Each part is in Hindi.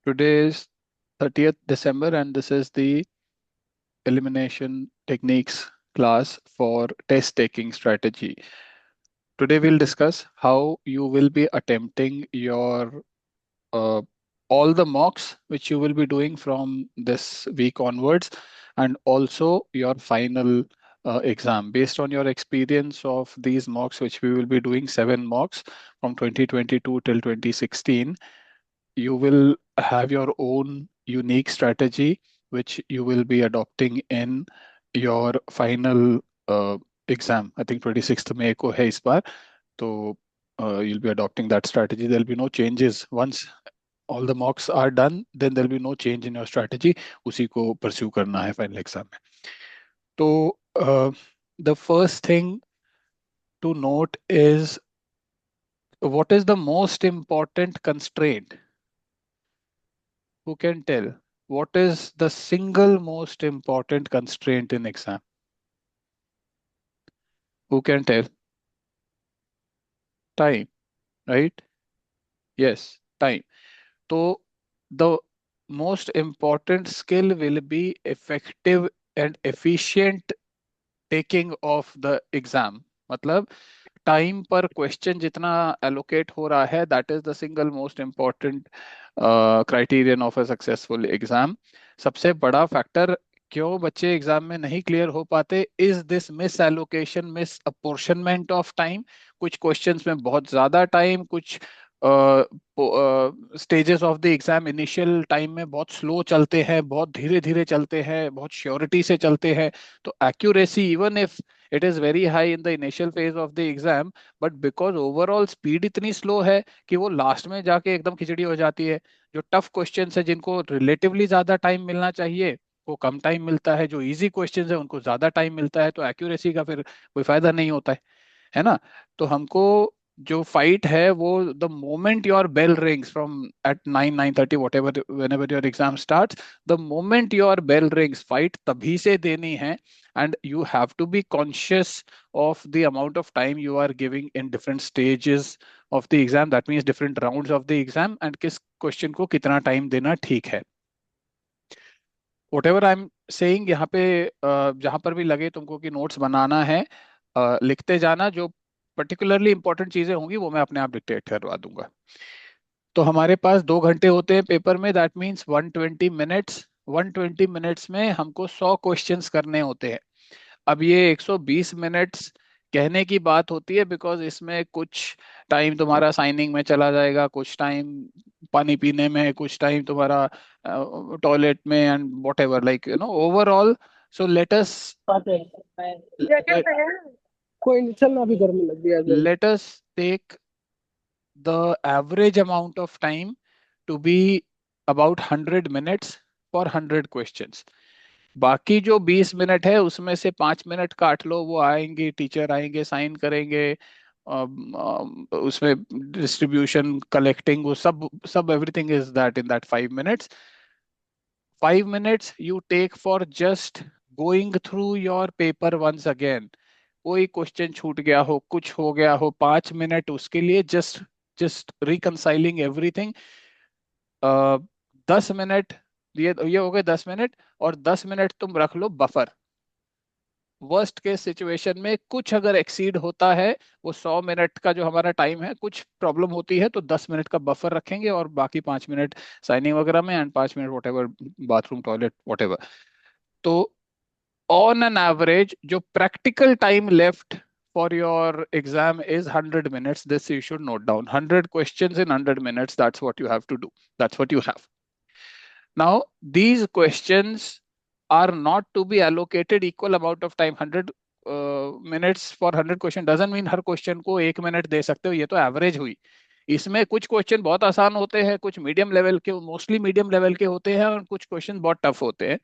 Today is 30th December and this is the elimination techniques class for test taking strategy. Today we'll discuss how you will be attempting your uh, all the mocks which you will be doing from this week onwards, and also your final exam based on your experience of these mocks, which we will be doing 7 mocks from 2022 till 2016. You will have your own unique strategy which you will be adopting in your final exam. I think 26th May को है इस बार. तो you'll be adopting that strategy. There'll be no changes once all the mocks are done. Then there'll be no change in your strategy. उसी को pursue करना है final exam में. तो the first thing to note is, what is the most important constraint? Who can tell? What is the single most important constraint in exam? Who can tell? Time, right? Yes, time. So the most important skill will be effective and efficient taking of the exam. मतलब टाइम पर क्वेश्चन जितना एलोकेट हो रहा है, that is the single most important criterion of a successful exam. सबसे बड़ा फैक्टर क्यों बच्चे एग्जाम में नहीं क्लियर हो पाते is this miss allocation, miss apportionment of time. कुछ क्वेश्चंस में बहुत ज्यादा टाइम, कुछ stages of the exam initial time में बहुत स्लो चलते हैं, बहुत धीरे धीरे चलते हैं, बहुत श्योरिटी से चलते हैं. तो accuracy, even if it is very high in the initial phase of the exam, but because overall speed इतनी स्लो है कि वो लास्ट में जाके एकदम खिचड़ी हो जाती है. जो टफ क्वेश्चंस है जिनको रिलेटिवली ज्यादा टाइम मिलना चाहिए वो कम टाइम मिलता है, जो इजी क्वेश्चंस है उनको ज्यादा टाइम मिलता है, तो एक्यूरेसी का फिर कोई फायदा नहीं होता है ना. तो हमको जो फाइट है वो, the moment your bell rings from at 9, 9:30 whatever whenever your exam start, the moment your bell rings, fight तभी से देनी है. And you have to be conscious of the amount of time you are giving in different stages of the exam. That means different rounds of the exam, and किस क्वेश्चन को कितना टाइम देना ठीक है. What ever I am saying यहाँ पे, जहां पर भी लगे तुमको कि नोट्स बनाना है, लिखते जाना. जो पर्टिकुलरली इंपॉर्टेंट चीजें होंगी वो मैं अपने आप डिक्टेट करवा दूंगा. तो हमारे पास 2 घंटे होते हैं पेपर में, दैट मीन्स 120 मिनट्स. 120 मिनट्स में हमको 100 क्वेश्चंस करने होते हैं. अब ये 120 मिनट्स कहने की बात होती है बिकॉज इसमें कुछ टाइम तुम्हारा साइनिंग में चला जाएगा, कुछ टाइम पानी पीने में, कुछ टाइम तुम्हारा टॉयलेट में, and what ever, like overall. So let us आते हैं क्या कहते हैं। कोई नहीं, चलना अभी गर्मी लग गई है। let us take the average amount of time to be about 100 minutes for 100 questions. बाकी जो 20 मिनट है उसमें से 5 मिनट काट लो, वो आएंगे, टीचर आएंगे, साइन करेंगे. उसमें डिस्ट्रीब्यूशन, कलेक्टिंग, वो सब सब everything is that in that 5 minutes. 5 minutes you take for just going through your paper once again. कोई क्वेश्चन छूट गया हो, कुछ हो गया हो, 5 मिनट उसके लिए just just reconciling everything. 10 minute, ये हो गए 10 मिनट. और 10 मिनट तुम रख लो बफर. वर्स्ट केस सिचुएशन में कुछ अगर एक्सीड होता है, वो 100 मिनट का जो हमारा टाइम है, कुछ प्रॉब्लम होती है तो 10 मिनट का बफर रखेंगे, और बाकी 5 मिनट साइनिंग वगैरह में, and 5 minute what ever, bathroom, toilet, what ever. तो on an average, जो practical time left for your exam is 100 minutes. This you should note down. 100 questions in 100 minutes. That's what you have to do. That's what you have. Now, these questions are not to be allocated equal amount of time. 100 minutes for 100 question doesn't mean her question को 1 मिनट दे सकते हो. ये तो एवरेज हुई. इसमें कुछ क्वेश्चन बहुत आसान होते हैं, कुछ मीडियम लेवल के, मोस्टली मीडियम लेवल के होते हैं, और कुछ क्वेश्चन बहुत टफ होते हैं.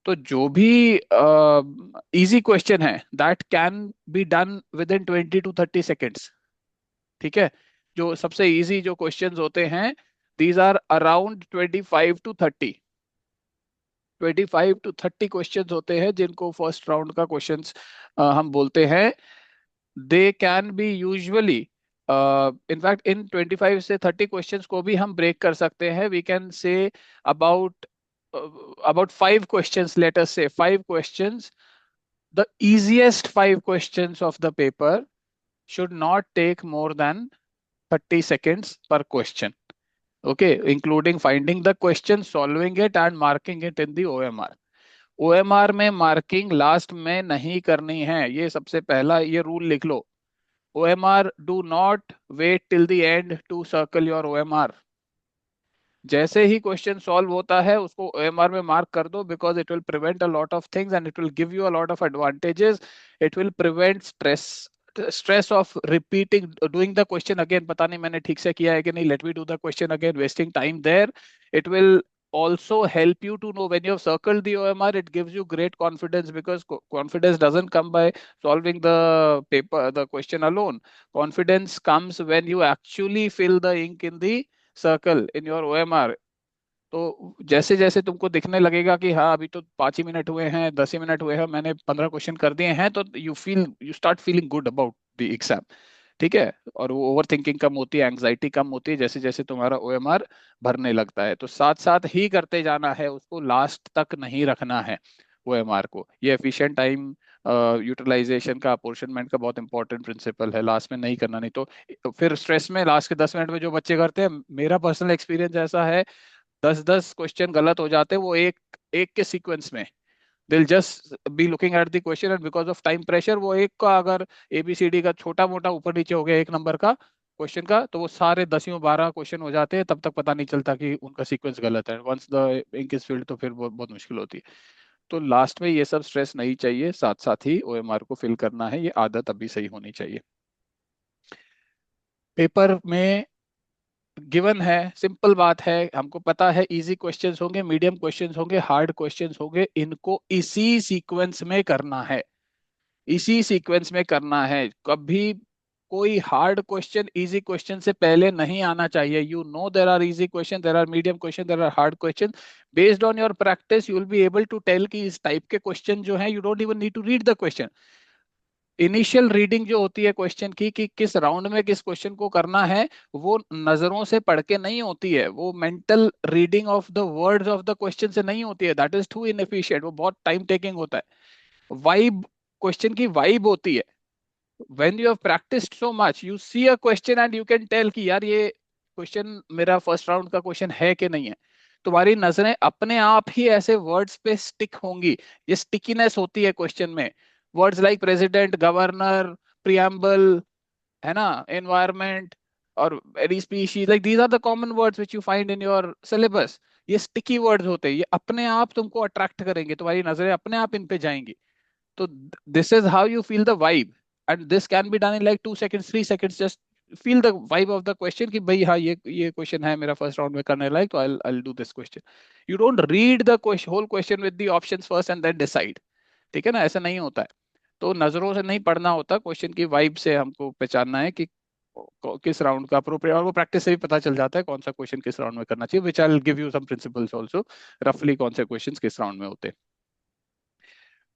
तो जो भी इजी क्वेश्चन है that can be done within 20 to 30 seconds. ठीक है. जो सबसे इजी जो क्वेश्चंस होते हैं, these are around 25 to 30 questions होते हैं जिनको फर्स्ट राउंड का क्वेश्चंस हम बोलते हैं. They can be usually in fact in 25 से 30 क्वेश्चंस को भी हम ब्रेक कर सकते हैं. We can say about about 5 questions, let us say 5 questions. The easiest 5 questions of the paper should not take more than 30 seconds per question. Okay, including finding the question, solving it and marking it in the OMR. OMR में मार्किंग लास्ट में नहीं करनी है, ये सबसे पहला ये रूल लिख लो. OMR, do not wait till the end to circle your OMR. जैसे ही क्वेश्चन सॉल्व होता है उसको ओएमआर में मार्क कर दो, because it will prevent a lot of things and it will give you a lot of advantages. It will prevent stress of repeating doing the question again. पता नहीं मैंने ठीक से किया है कि नहीं, let me do the question again, wasting time there. It will also help you to know when you have circled the OMR. It gives you great confidence, because confidence doesn't come by solving the paper, the question alone. Confidence comes when you actually fill the ink in the circle in your OMR. तो जैसे जैसे तुमको दिखने लगेगा कि हाँ अभी तो 5 ही मिनट हुए हैं, 10 ही मिनट हुए हैं, मैंने 15 क्वेश्चन कर दिए हैं, तो you start feeling good about the exam. ठीक है. और वो ओवर थिंकिंग कम होती है, एंग्जाइटी कम होती है जैसे जैसे तुम्हारा ओएमआर भरने लगता है. तो साथ साथ ही करते जाना है, उसको लास्ट तक नहीं रखना है ओएमआर को. ये एफिशिएंट टाइम यूटिलाइजेशन का, अपोर्शनमेंट का बहुत इंपॉर्टेंट प्रिंसिपल है. लास्ट में नहीं करना, नहीं तो फिर स्ट्रेस में लास्ट के 10 मिनट में जो बच्चे करते हैं, मेरा पर्सनल एक्सपीरियंस ऐसा है, 10 10 क्वेश्चन गलत हो जाते हैं वो एक एक के सीक्वेंस में. दिल just be looking at the question and because of time pressure वो एक का अगर एबीसीडी का छोटा मोटा ऊपर नीचे हो गया एक नंबर का क्वेश्चन का, तो वो सारे 10 12 क्वेश्चन हो जाते हैं, तब तक पता नहीं चलता कि उनका सीक्वेंस गलत है. Once the ink is filled तो फिर बहुत बहुत मुश्किल होती है. तो लास्ट में ये सब स्ट्रेस नहीं चाहिए, साथ साथ ही ओएमआर को फिल करना है, ये आदत अभी सही होनी चाहिए. पेपर में गिवन है, सिंपल बात है, हमको पता है इजी क्वेश्चंस होंगे, मीडियम क्वेश्चंस होंगे, हार्ड क्वेश्चंस होंगे, इनको इसी सीक्वेंस में करना है. इसी सीक्वेंस में करना है. कभी कोई हार्ड क्वेश्चन इजी क्वेश्चन से पहले नहीं आना चाहिए. You know there are easy question, there are medium question, there are hard question. Based on your practice you will be able to tell कि इस टाइप के क्वेश्चन जो है, you don't even need to read the question. Initial reading जो होती है क्वेश्चन की कि किस राउंड में किस क्वेश्चन को करना है, वो नजरों से पढ़ के नहीं होती है, वो mental reading of the words of the question से नहीं होती है. दैट इज टू इनएफिशिएंट, वो बहुत टाइम टेकिंग होता है. वाइब, क्वेश्चन की वाइब होती है. When you have practised so much, you see a question and you can tell कि यार ये क्वेश्चन मेरा फर्स्ट राउंड का क्वेश्चन है कि नहीं है. तुम्हारी नजरें अपने आप ही ऐसे वर्ड्स पे स्टिक होंगी. ये स्टिकीनेस होती है क्वेश्चन में. Words like president, governor, preamble, है ना, एनवायरमेंट और any species, like these are the common words which you find in your syllabus. ये स्टिकी वर्ड्स होते हैं, ये अपने आप तुमको अट्रैक्ट करेंगे, तुम्हारी नजरें अपने आप इन पे जाएंगी. तो this is how you feel the vibe. And this can be done in like 2 seconds, 3 seconds. Just feel the vibe of the question कि भाई हाँ ये क्वेश्चन है मेरा फर्स्ट राउंड में करने लायक, तो I do this question. You don't read the whole question with the options first and then decide. ठीक है ना, ऐसा नहीं होता है. तो नजरों से नहीं पढ़ना होता, क्वेश्चन की वाइब से हमको पहचानना है कि किस राउंड का अप्रोप्रिएट, और वो प्रैक्टिस से भी पता चल जाता है कौन सा क्वेश्चन किस राउंड में करना चाहिए. Which I will give you some principles also, रफली कौन से क्वेश्चन किस राउंड में होते हैं.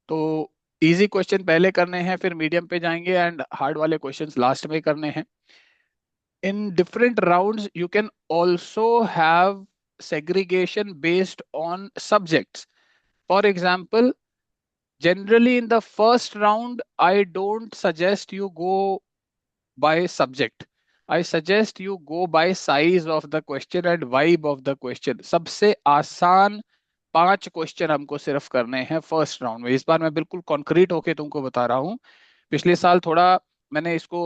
तो इजी क्वेश्चन पहले करने हैं, फिर मीडियम पे जाएंगे एंड हार्ड वाले क्वेश्चंस लास्ट में करने हैं. In different rounds you can also have segregation based on subjects. For example, generally in the first round I don't suggest you go by subject. I suggest you go by size of the question and vibe of the question. सबसे आसान 5 क्वेश्चन हमको सिर्फ करने हैं फर्स्ट राउंड में. इस बार मैं बिल्कुल कॉन्क्रीट होके तुमको बता रहा हूँ. पिछले साल थोड़ा मैंने इसको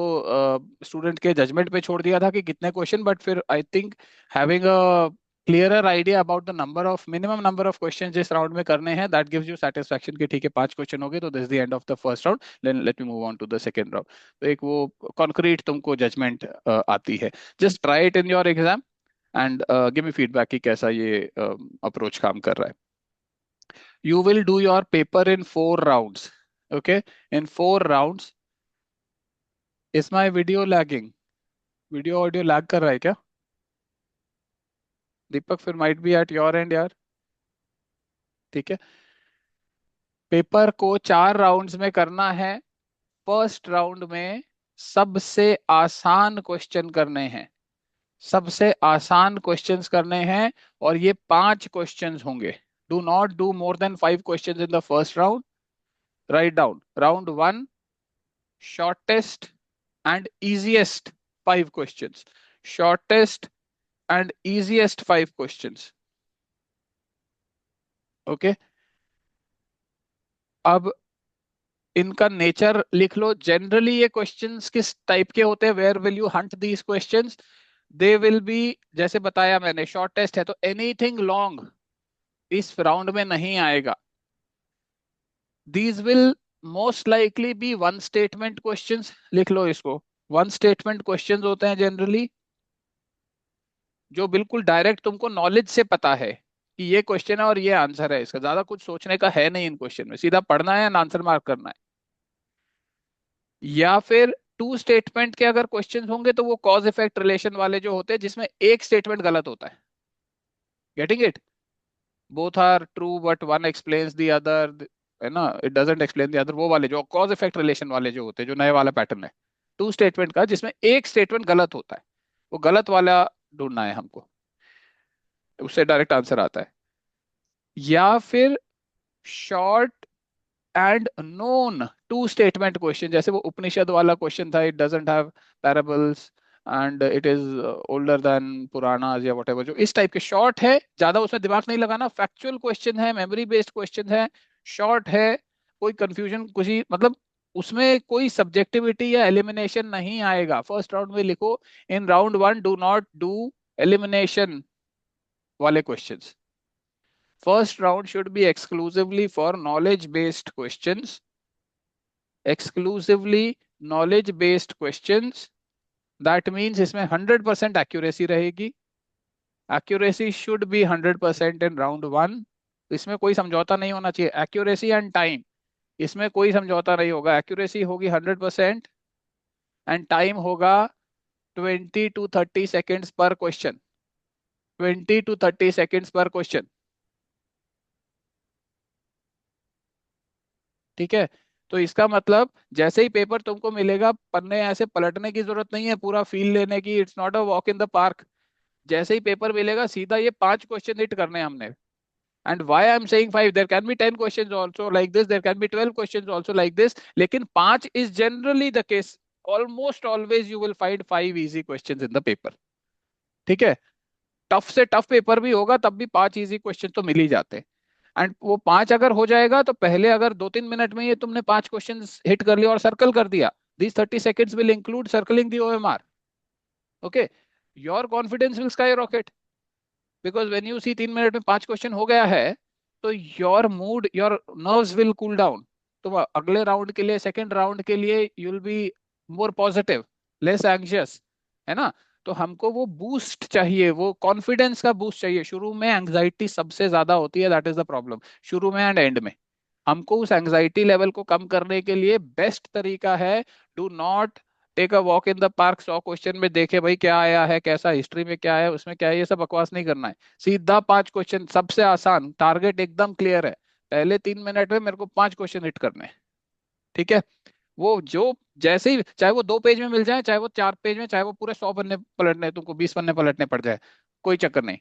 स्टूडेंट के जजमेंट पे छोड़ दिया था कि कितने क्वेश्चन, बट फिर I think having a clearer idea about the number of, minimum number of question जिस राउंड में करने हैं, दैट गिव्स यू सेटिस्फैक्शन कि ठीक है 5 क्वेश्चन हो गए, तो this is the end of the first round, let me move on to the second round. तो एक वो कॉन्क्रीट तुमको जजमेंट आती है. Just try it in your exam and give me feedback कि कैसा ये अप्रोच काम कर रहा है. You will do your paper in 4 rounds. Okay, in 4 rounds. Is my video lagging? Video audio lag कर रहा है क्या दीपक? फिर might be at your and यार. ठीक है. पेपर को 4 राउंड्स में करना है. फर्स्ट राउंड में सबसे आसान क्वेश्चन करने हैं, सबसे आसान क्वेश्चंस करने हैं, और ये 5 क्वेश्चंस होंगे। Do not do more than 5 questions in the first round. Write down round 1 shortest and easiest 5 questions, shortest and easiest 5 questions। Okay, अब इनका नेचर लिख लो। जनरली ये क्वेश्चंस किस टाइप के होते हैं, where will you hunt these questions? They will be, जैसे बताया मैंने, शॉर्टेस्ट है तो एनीथिंग लॉन्ग इस राउंड में नहीं आएगा। These will most likely B one statement questions, लिख लो इसको। वन स्टेटमेंट क्वेश्चंस होते हैं जनरली, जो बिल्कुल डायरेक्ट तुमको नॉलेज से पता है कि ये क्वेश्चन है और ये आंसर है इसका। ज्यादा कुछ सोचने का है नहीं इन क्वेश्चन में, सीधा पढ़ना है, आंसर मार्क करना है। या फिर टू स्टेटमेंट के अगर क्वेश्चंस होंगे तो वो कॉज इफेक्ट रिलेशन वाले जो होते हैं, जिसमें एक स्टेटमेंट गलत होता है। Getting it? Both are true but one explains the other, है ना, it doesn't explain the other, वो वाले जो कॉज इफेक्ट रिलेशन वाले जो होते हैं, जो नए वाला पैटर्न है टू स्टेटमेंट का, जिसमें एक स्टेटमेंट गलत होता है, वो गलत वाला ढूंढना है हमको, उससे डायरेक्ट आंसर आता है। या फिर short and non two statement question, जैसे वो उपनिषद वाला क्वेश्चन था, it doesn't have parables and it is older than Puranas या वट एवर, जो इस टाइप के शॉर्ट है, ज्यादा उसमें दिमाग नहीं लगाना, फैक्चुअल क्वेश्चन है, मेमोरी बेस्ड क्वेश्चन है, शॉर्ट है, कोई कंफ्यूजन कुछ ही, मतलब उसमें कोई सब्जेक्टिविटी या एलिमिनेशन नहीं आएगा। फर्स्ट राउंड में लिखो, in round 1 do not do elimination वाले questions. First round should be exclusively for knowledge based questions, exclusively knowledge based questions। that means इसमें 100% accuracy रहेगी। accuracy should be 100% in round 1। इसमें कोई समझौता नहीं होना चाहिए। accuracy and time, इसमें कोई समझौता नहीं होगा। accuracy होगी 100% एंड टाइम होगा 20 to 30 seconds पर क्वेश्चन, 20 to 30 seconds पर क्वेश्चन। ठीक है, तो इसका मतलब जैसे ही पेपर तुमको मिलेगा, पन्ने ऐसे पलटने की जरूरत नहीं है, पूरा फील लेने की, it's not a walk in the park. जैसे ही पेपर मिलेगा सीधा ये 5 क्वेश्चन हिट करने हैं हमने। And why I am saying 5, there can be 10 questions also like this, there can be 12 questions also like this, लेकिन 5 is generally the case. Almost always you will find 5 easy questions in the paper. ठीक है, टफ से टफ पेपर भी होगा तब भी 5 इजी क्वेश्चन तो मिल ही जाते हैं। एंड वो 5 अगर हो जाएगा तो पहले अगर 2-3 मिनट में ये तुमने 5 क्वेश्चन हिट कर लिया और सर्कल कर दिया, these 30 seconds will include circling the OMR। okay, your confidence will skyrocket because when you see 3 minute में 5 क्वेश्चन हो गया है, तो your mood, your nerves will cool down. तो अगले राउंड के लिए, सेकेंड राउंड के लिए you will be more positive, less anxious, है ना। तो हमको वो बूस्ट चाहिए, वो कॉन्फिडेंस का बूस्ट चाहिए। शुरू में एंग्जाइटी सबसे ज्यादा होती है, दैट इज द प्रॉब्लम, शुरू में एंड एंड में। हमको उस एंग्जाइटी लेवल को कम करने के लिए बेस्ट तरीका है, do not take a walk in the park, 100 question में देखे भाई क्या आया है, कैसा हिस्ट्री में क्या है, उसमें क्या है, ये सब बकवास नहीं करना है। सीधा 5 क्वेश्चन, सबसे आसान, टारगेट एकदम क्लियर है, पहले 3 मिनट में मेरे को 5 क्वेश्चन हिट करने हैं। ठीक है, वो जो जैसे ही, चाहे वो 2 पेज में मिल जाए, चाहे वो 4 पेज में, चाहे वो पूरे 100 पन्ने पलटने, तुमको 20 पन्ने पलटने पड़ जाए, कोई चक्कर नहीं,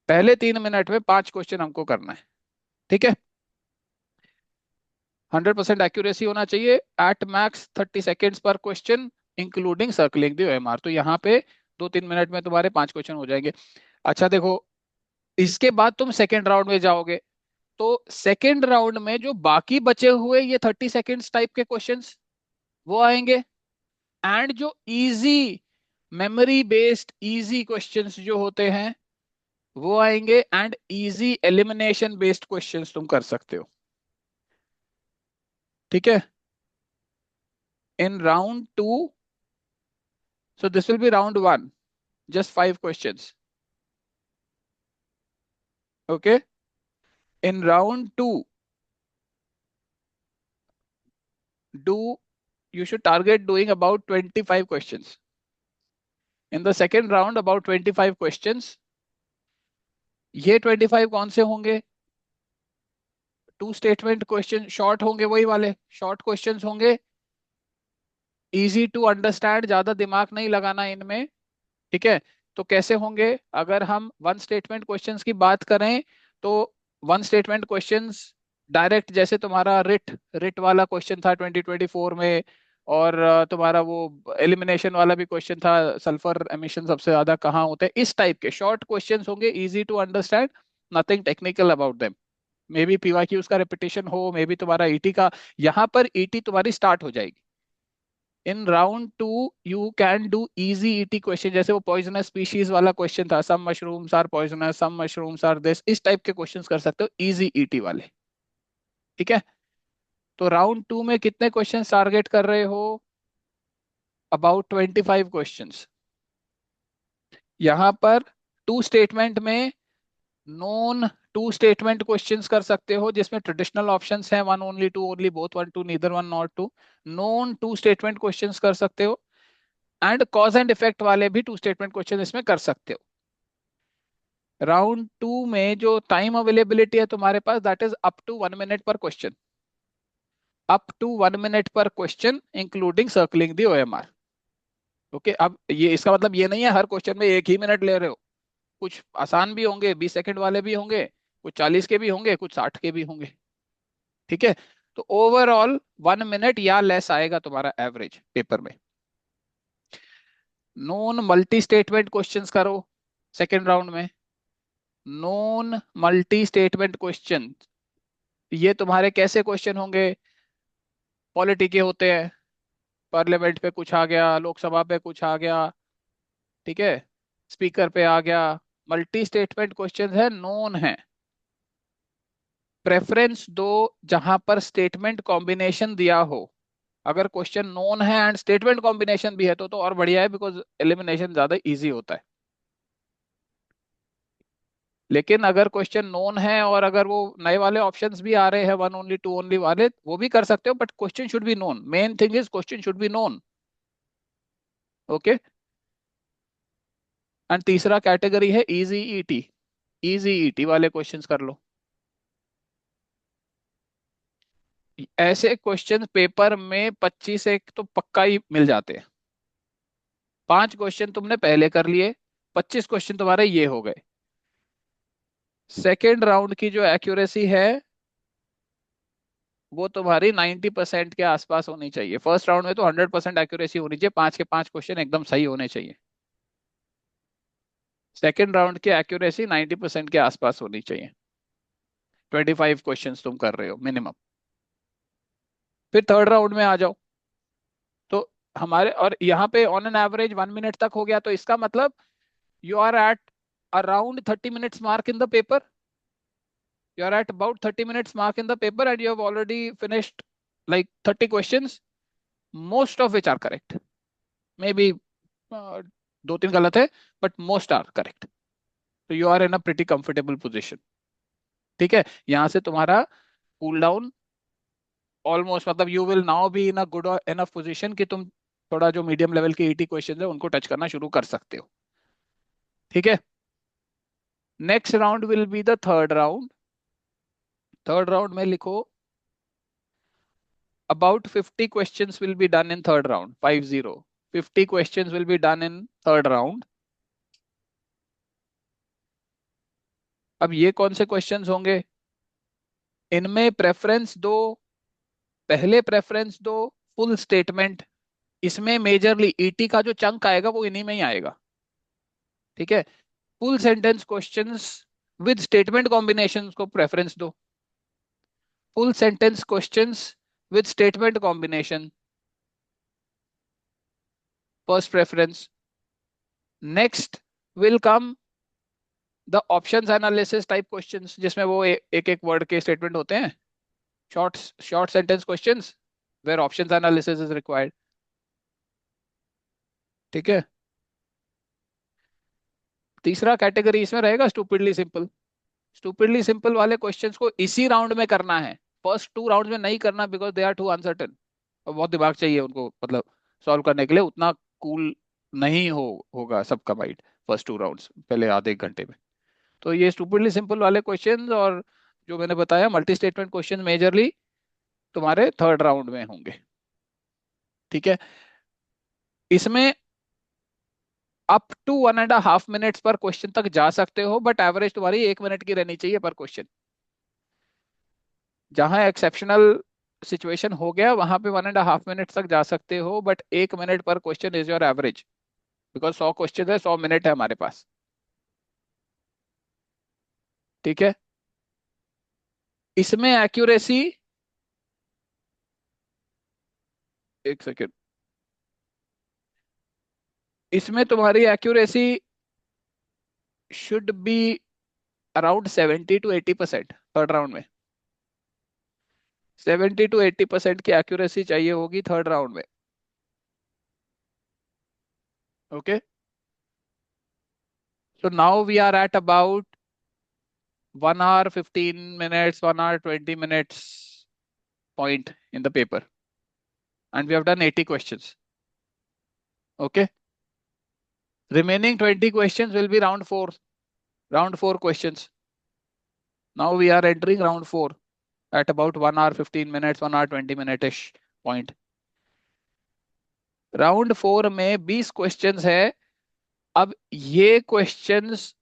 पहले 3 मिनट में 5 क्वेश्चन हमको करना है। ठीक है, 100% एक्यूरेसी होना चाहिए, एट मैक्स 30 seconds पर question, including circling the OMR। तो यहाँ पे 2-3 मिनट में तुम्हारे 5 क्वेश्चन हो जाएंगे। अच्छा देखो, इसके बाद तुम सेकेंड राउंड में जाओगे, तो सेकेंड राउंड में जो बाकी बचे हुए ये 30 seconds टाइप के क्वेश्चंस वो आएंगे, एंड जो easy memory based easy questions जो होते हैं वो आएंगे, and easy elimination based questions तुम कर सकते हो। ठीक है, in round 2, so this will be round 1, just 5 questions। okay, in round 2 do, you should target doing about 25 questions। in the second round about 25 questions। ये 25 कौन से होंगे? टू स्टेटमेंट क्वेश्चन, शॉर्ट होंगे, वही वाले शॉर्ट क्वेश्चंस होंगे, इजी टू अंडरस्टैंड, ज्यादा दिमाग नहीं लगाना इनमें। ठीक है। तो कैसे होंगे? अगर हम वन स्टेटमेंट क्वेश्चंस की बात करें तो वन स्टेटमेंट क्वेश्चंस डायरेक्ट, जैसे तुम्हारा रिट रिट वाला क्वेश्चन था 2024 में, और तुम्हारा वो एलिमिनेशन वाला भी क्वेश्चन था, सल्फर एमिशन सबसे ज्यादा कहाँ होते हैं, इस टाइप के शॉर्ट क्वेश्चंस होंगे, easy to understand, nothing technical about them. Maybe PYQs का रिपीटेशन हो, मे बी तुम्हारा ईटी का। यहाँ पर ईटी तुम्हारी स्टार्ट हो जाएगी। In round two you can do easy ET question, जैसे वो पॉइजनस स्पीशीज वाला क्वेश्चन था, some mushrooms are poisonous, some mushrooms are this, इस टाइप के क्वेश्चंस कर सकते हो इजी ईटी वाले। ठीक है। तो राउंड टू में कितने क्वेश्चंस टारगेट कर रहे हो? About 25 questions. यहाँ पर टू स्टेटमेंट में नॉन टू स्टेटमेंट क्वेश्चंस कर सकते हो, जिसमें ट्रेडिशनल ऑप्शंस हैं one only, two only, both one two, neither one not two. Non two statement questions कर सकते हो, एंड कॉज एंड इफेक्ट वाले भी टू स्टेटमेंट क्वेश्चन इसमें कर सकते हो। राउंड टू में जो टाइम अवेलेबिलिटी है तुम्हारे पास, that is up to 1 minute per question. Up to 1 minute per question including circling the OMR. Okay, अब ये इसका मतलब ये नहीं है हर क्वेश्चन में 1 ही मिनट ले रहे हो। कुछ आसान भी होंगे, 20 सेकंड वाले भी होंगे, कुछ 40 के भी होंगे, कुछ 60 के भी होंगे। ठीक है। तो ओवरऑल 1 मिनट या लेस आएगा तुम्हारा एवरेज पेपर में। नॉन मल्टी स्टेटमेंट क्वेश्चंस करो सेकेंड राउंड में। नॉन मल्टी स्टेटमेंट क्वेश्चन, ये तुम्हारे कैसे क्वेश्चन होंगे? पॉलिटी के होते हैं, पार्लियामेंट पे कुछ आ गया, लोकसभा पे कुछ आ गया, ठीक है, स्पीकर पे आ गया। मल्टी स्टेटमेंट क्वेश्चन है, नॉन है। प्रेफरेंस दो जहां पर स्टेटमेंट कॉम्बिनेशन दिया हो। अगर क्वेश्चन नॉन है एंड स्टेटमेंट कॉम्बिनेशन भी है तो और बढ़िया है, बिकॉज एलिमिनेशन ज्यादा इजी होता है। लेकिन अगर क्वेश्चन नोन है और अगर वो नए वाले ऑप्शंस भी आ रहे हैं, वन ओनली, टू ओनली वाले, वो भी कर सकते हो, but question should be known. Main thing is question should be known. Okay. And तीसरा कैटेगरी है इजी ईटी। इजी ईटी वाले क्वेश्चंस कर लो। ऐसे क्वेश्चन पेपर में 25 एक तो पक्का ही मिल जाते हैं। 5 क्वेश्चन तुमने पहले कर लिए, 25 क्वेश्चन तुम्हारे ये हो गए। सेकेंड राउंड की जो एक्यूरेसी है वो तुम्हारी 90% के आसपास होनी चाहिए। फर्स्ट राउंड में तो 100% एक्यूरेसी होनी चाहिए, 5 के 5 क्वेश्चन एकदम सही होने चाहिए। सेकेंड राउंड की एक्यूरेसी 90% के आसपास होनी चाहिए। 25 क्वेश्चन तुम कर रहे हो मिनिमम। फिर थर्ड राउंड में आ जाओ। तो हमारे, और यहाँ पे ऑन एन एवरेज 1 मिनट तक हो गया, तो इसका मतलब you are at around 30 minutes mark in the paper. You are at about 30 minutes mark in the paper and you have already finished like 30 questions, most of which are correct. Maybe 2-3 गलत है, बट मोस्ट आर करेक्ट। तो you are in a pretty comfortable position. ठीक है। यहाँ से तुम्हारा कूल डाउन ऑलमोस्ट, मतलब you will now be in a good enough position कि तुम थोड़ा जो मीडियम लेवल के ईटी क्वेश्चन है उनको टच करना शुरू कर सकते हो। ठीक है। Next round will be the third round. Third round में लिखो about 50 questions will be done in third round, 50, 50 questions will be done in third round। अब ये कौन से क्वेश्चंस होंगे? इनमें प्रेफरेंस दो, पहले प्रेफरेंस दो फुल स्टेटमेंट। इसमें मेजरली ईटी का जो चंक आएगा वो इन्हीं में ही आएगा। ठीक है। Full sentence questions with statement combinations को प्रेफरेंस दो। Full sentence questions with statement combination, first preference. Next will come the options analysis type questions, जिसमें वो एक एक वर्ड के स्टेटमेंट होते हैं, short short sentence questions where options analysis is required. ठीक है। तीसरा कैटेगरी इसमें रहेगा स्टूपिडली सिंपल। स्टूपिडली सिंपल वाले क्वेश्चंस को इसी राउंड में करना है, फर्स्ट 2 राउंड में नहीं करना, because they are too uncertain. और बहुत दिमाग चाहिए उनको, मतलब सॉल्व करने के लिए उतना कूल नहीं होगा सबका माइंड फर्स्ट 2 राउंड्स पहले आधे एक घंटे में। तो ये स्टूपिडली सिंपल वाले क्वेश्चंस और जो मैंने बताया मल्टी स्टेटमेंट क्वेश्चन मेजरली तुम्हारे थर्ड राउंड में होंगे। ठीक है। इसमें अप टू 1.5 मिनट्स पर क्वेश्चन तक जा सकते हो, बट एवरेज तुम्हारी 1 मिनट की रहनी चाहिए पर क्वेश्चन। जहां एक्सेप्शनल सिचुएशन हो गया वहां पे 1.5 मिनट तक जा सकते हो, but 1 minute per question is your average, because 100 question है, 100 मिनट है हमारे पास। ठीक है। इसमें एक्यूरेसी, एक सेकेंड, इसमें तुम्हारी accuracy should be around 70 to 80% third round में। 70 to 80% की एक्यूरेसी चाहिए होगी थर्ड राउंड में। Okay, so now we are at about 1 hour 15 minutes, 1 hour 20 minutes point in the paper, and we have done 80 questions. Okay, remaining 20 questions will be round four questions. Now we are entering round four at about 1 hour 15 minutes, 1 hour 20 minute ish point. Round four में 20 क्वेश्चंस है। अब ये क्वेश्चंस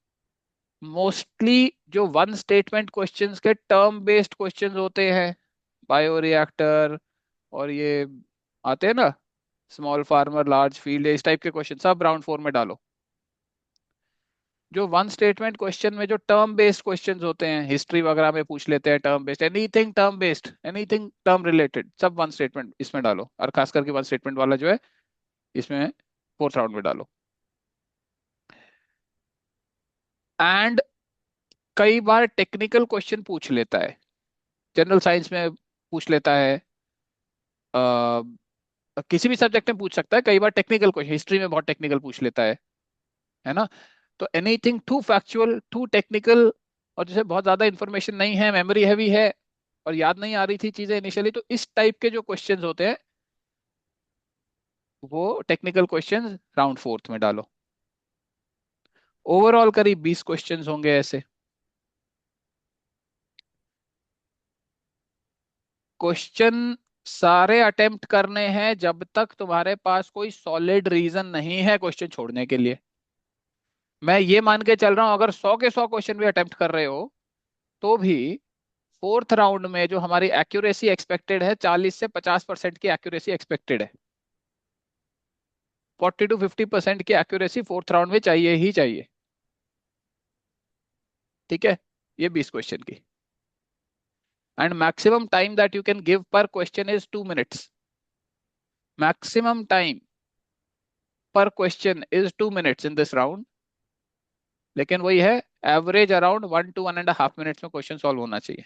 मोस्टली जो वन स्टेटमेंट क्वेश्चंस के टर्म बेस्ड क्वेश्चंस होते हैं, बायोरिएक्टर और ये आते हैं ना, स्मॉल फार्मर लार्ज फील्ड, इस टाइप के क्वेश्चन सब राउंड फोर में डालो। जो वन स्टेटमेंट क्वेश्चन में जो टर्म बेस्ड क्वेश्चंस होते हैं, हिस्ट्री वगैरह में पूछ लेते हैं term based, anything term based, anything term related, सब वन स्टेटमेंट इसमें डालो, और खास करके वन स्टेटमेंट वाला जो है इसमें फोर्थ राउंड में डालो। एंड कई बार टेक्निकल क्वेश्चन पूछ लेता है, जनरल साइंस में पूछ लेता है, किसी भी सब्जेक्ट में पूछ सकता है, कई बार टेक्निकल क्वेश्चन हिस्ट्री में बहुत टेक्निकल पूछ लेता है ना। तो anything too factual too technical, और जैसे बहुत ज्यादा इंफॉर्मेशन नहीं है, मेमोरी हैवी है और याद नहीं आ रही थी चीजें इनिशियली, तो इस टाइप के जो क्वेश्चंस होते हैं वो टेक्निकल क्वेश्चंस राउंड फोर्थ में डालो। ओवरऑल करीब 20 क्वेश्चंस होंगे ऐसे। क्वेश्चन सारे अटेम्प्ट करने हैं जब तक तुम्हारे पास कोई सॉलिड रीजन नहीं है क्वेश्चन छोड़ने के लिए। मैं ये मान के चल रहा हूं अगर 100 के 100 क्वेश्चन भी अटेम्प्ट कर रहे हो तो भी फोर्थ राउंड में जो हमारी एक्यूरेसी एक्सपेक्टेड है, 40 से 50% की एक्यूरेसी एक्सपेक्टेड है। 40 to 50% की एक्यूरेसी फोर्थ राउंड में चाहिए ही चाहिए। ठीक है, ये 20 क्वेश्चन की। And maximum time that you can give per question is 2 minutes. Maximum time per question is 2 minutes in this round. लेकिन वही है, एवरेज अराउंड 1 to 1.5 मिनट्स में क्वेश्चन सॉल्व होना चाहिए।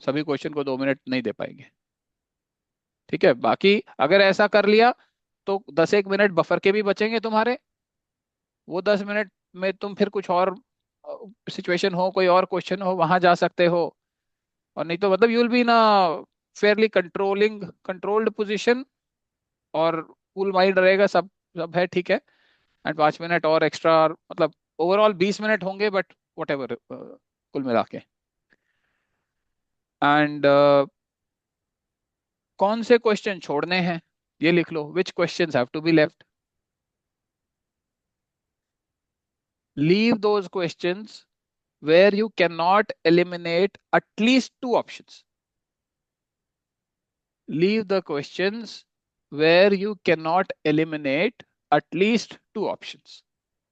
सभी क्वेश्चन को 2 मिनट नहीं दे पाएंगे। ठीक है, बाकी अगर ऐसा कर लिया तो 10 1 मिनट बफर के भी बचेंगे तुम्हारे। वो 10 मिनट में तुम फिर कुछ और सिचुएशन हो, कोई और क्वेश्चन हो, वहां जा सकते हो। और नहीं तो मतलब यू विल बी ना फेयरली कंट्रोल्ड पोजीशन, और कूल माइंड रहेगा, सब सब है ठीक है। एंड 5 मिनट और एक्स्ट्रा, मतलब ओवरऑल 20 मिनट होंगे, बट वट एवर कुल मिला के। एंड कौन से क्वेश्चन छोड़ने हैं ये लिख लो, which questions have to be left. Leave those questions where you cannot eliminate at least two options. Leave the questions where you cannot eliminate at least two options.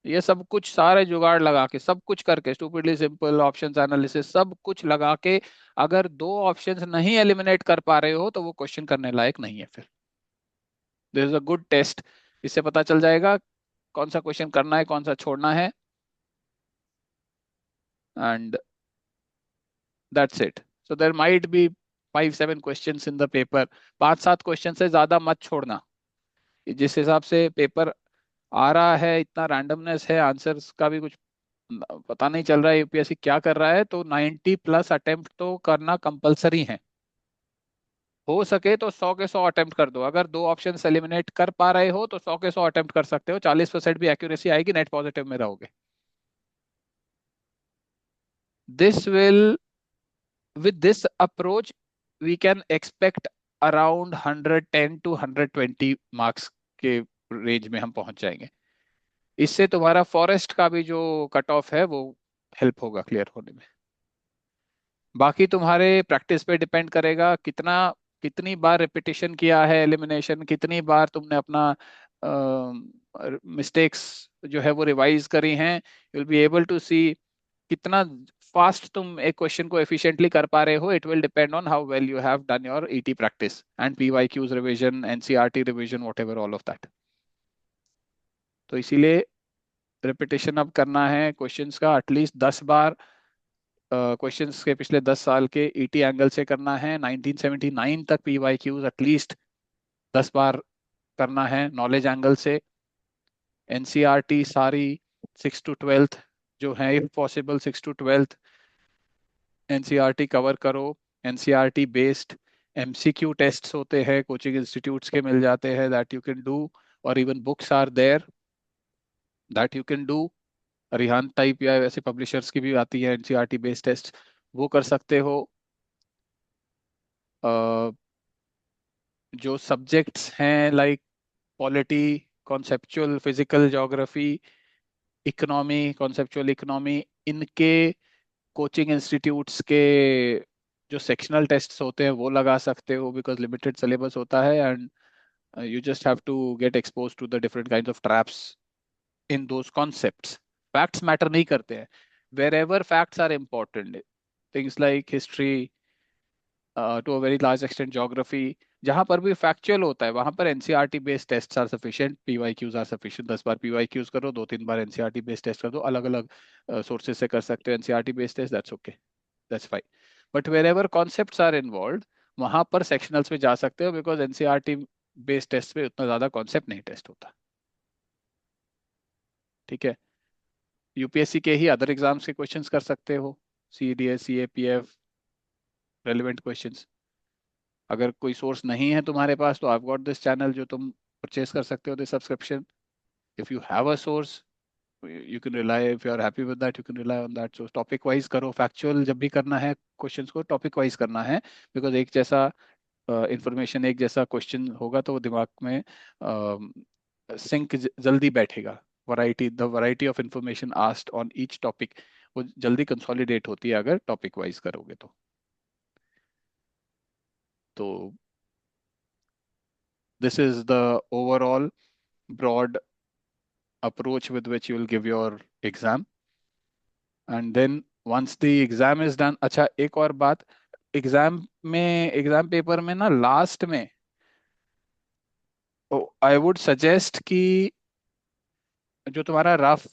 ये सब कुछ सारे जुगाड़ लगा के, सब कुछ करके, स्टूपिडली सिंपल ऑप्शंस एनालिसिस सब कुछ लगा के, अगर दो ऑप्शंस नहीं एलिमिनेट कर पा रहे हो तो वो क्वेश्चन करने लायक नहीं है फिर। This is a good test, इससे पता चल जाएगा कौन सा क्वेश्चन करना है, कौन सा छोड़ना है। And that's it. So there might be 5 7 questions in the paper. 5 7 question से ज्यादा मत छोड़ना। जिस हिसाब से पेपर आ रहा है, इतना रैंडमनेस है, आंसर्स का भी कुछ पता नहीं चल रहा है यूपीएससी क्या कर रहा है, तो 90+ अटेम्प्ट तो करना कंपलसरी है। हो सके तो 100 के 100 अटेम्प्ट कर दो। अगर दो ऑप्शन एलिमिनेट कर पा रहे हो तो 100 के 100 अटेम्प्ट कर सकते हो, 40% भी एक्यूरेसी आएगी, नेट पॉजिटिव में रहोगे। This will With this approach, we can expect around 110 to 120 marks के रेंज में हम पहुंच जाएंगे। इससे तुम्हारा फॉरेस्ट का भी जो कट ऑफ है वो हेल्प होगा क्लियर होने में। बाकी तुम्हारे प्रैक्टिस पे डिपेंड करेगा, कितनी बार रिपीटिशन किया है एलिमिनेशन, कितनी बार तुमने अपना मिस्टेक्स जो है वो रिवाइज करी हैं। You will be able to see कितना फास्ट तुम एक क्वेश्चन को एफिशिएंटली कर पा रहे हो। It will depend on how well you have done your ET practice and PYQs revision, NCERT revision, what ever all of that. तो इसीलिए रिपीटिशन अब करना है क्वेश्चंस का एटलीस्ट 10 बार। क्वेश्चंस के पिछले 10 साल के ईटी एंगल से करना है। 1979 तक पीवाईक्यूज एटलीस्ट 10 बार करना है नॉलेज एंगल से। एनसीईआरटी सारी 6 to 12th जो है, if possible 6 to 12th NCERT cover करो। एनसीईआरटी बेस्ड एमसीक्यू टेस्ट्स होते हैं, कोचिंग इंस्टीट्यूट्स के मिल जाते हैं, दैट यू कैन डू। और even books are there that you can do. रिहान टाइप या वैसे पब्लिशर्स की भी आती है एनसीईआरटी बेस्ड टेस्ट, वो कर सकते हो। अ, जो सब्जेक्ट्स हैं like polity, conceptual physical geography, economy, conceptual economy, इनके कोचिंग इंस्टीट्यूट्स के जो सेक्शनल टेस्ट्स होते हैं वो लगा सकते हो, बिकॉज लिमिटेड सिलेबस होता है and you just have to get exposed to the different kinds of traps in those concepts. Facts matter नहीं करते हैं। Wherever facts are important, things like history, to a very large extent geography, जहां पर भी फैक्चुअल होता है वहां पर NCERT based test are sufficient, PYQs are sufficient. 10 बार पीवाईक्यूज करो, 2-3 बार एनसीईआरटी बेस्ड टेस्ट कर दो। अलग अलग सोर्सेज से कर सकते हो NCERT based test, that's okay, that's fine. But wherever concept are involve वहां पर सेक्शनल्स में जा सकते हो, बिकॉज एनसीईआरटी बेस्ड टेस्ट में उतना ज्यादा कॉन्सेप्ट नहीं टेस्ट होता। ठीक है। यूपीएससी के ही अदर एग्जाम्स के क्वेश्चंस कर सकते हो, सीडीएस, सीएपीएफ, रेलिवेंट क्वेश्चंस। अगर कोई सोर्स नहीं है तुम्हारे पास तो आई गॉट दिस चैनल जो तुम परचेज कर सकते हो, this subscription. If you have a source you can rely, if you are happy with that you can rely on that. So topic wise करो, फैक्चुअल जब भी करना है क्वेश्चंस को टॉपिक वाइज करना है, बिकॉज एक जैसा इंफॉर्मेशन, एक जैसा क्वेश्चन होगा तो वो दिमाग में सिंक जल्दी बैठेगा। Variety, the variety of information asked on each topic वो जल्दी कंसोलिडेट होती है अगर टॉपिक वाइज करोगे तो this is the overall broad approach with which you will give your exam. And then once the exam is done, अच्छा एक और बात, एग्जाम में, एग्जाम पेपर में ना लास्ट में आई वुड सजेस्ट कि जो तुम्हारा रफ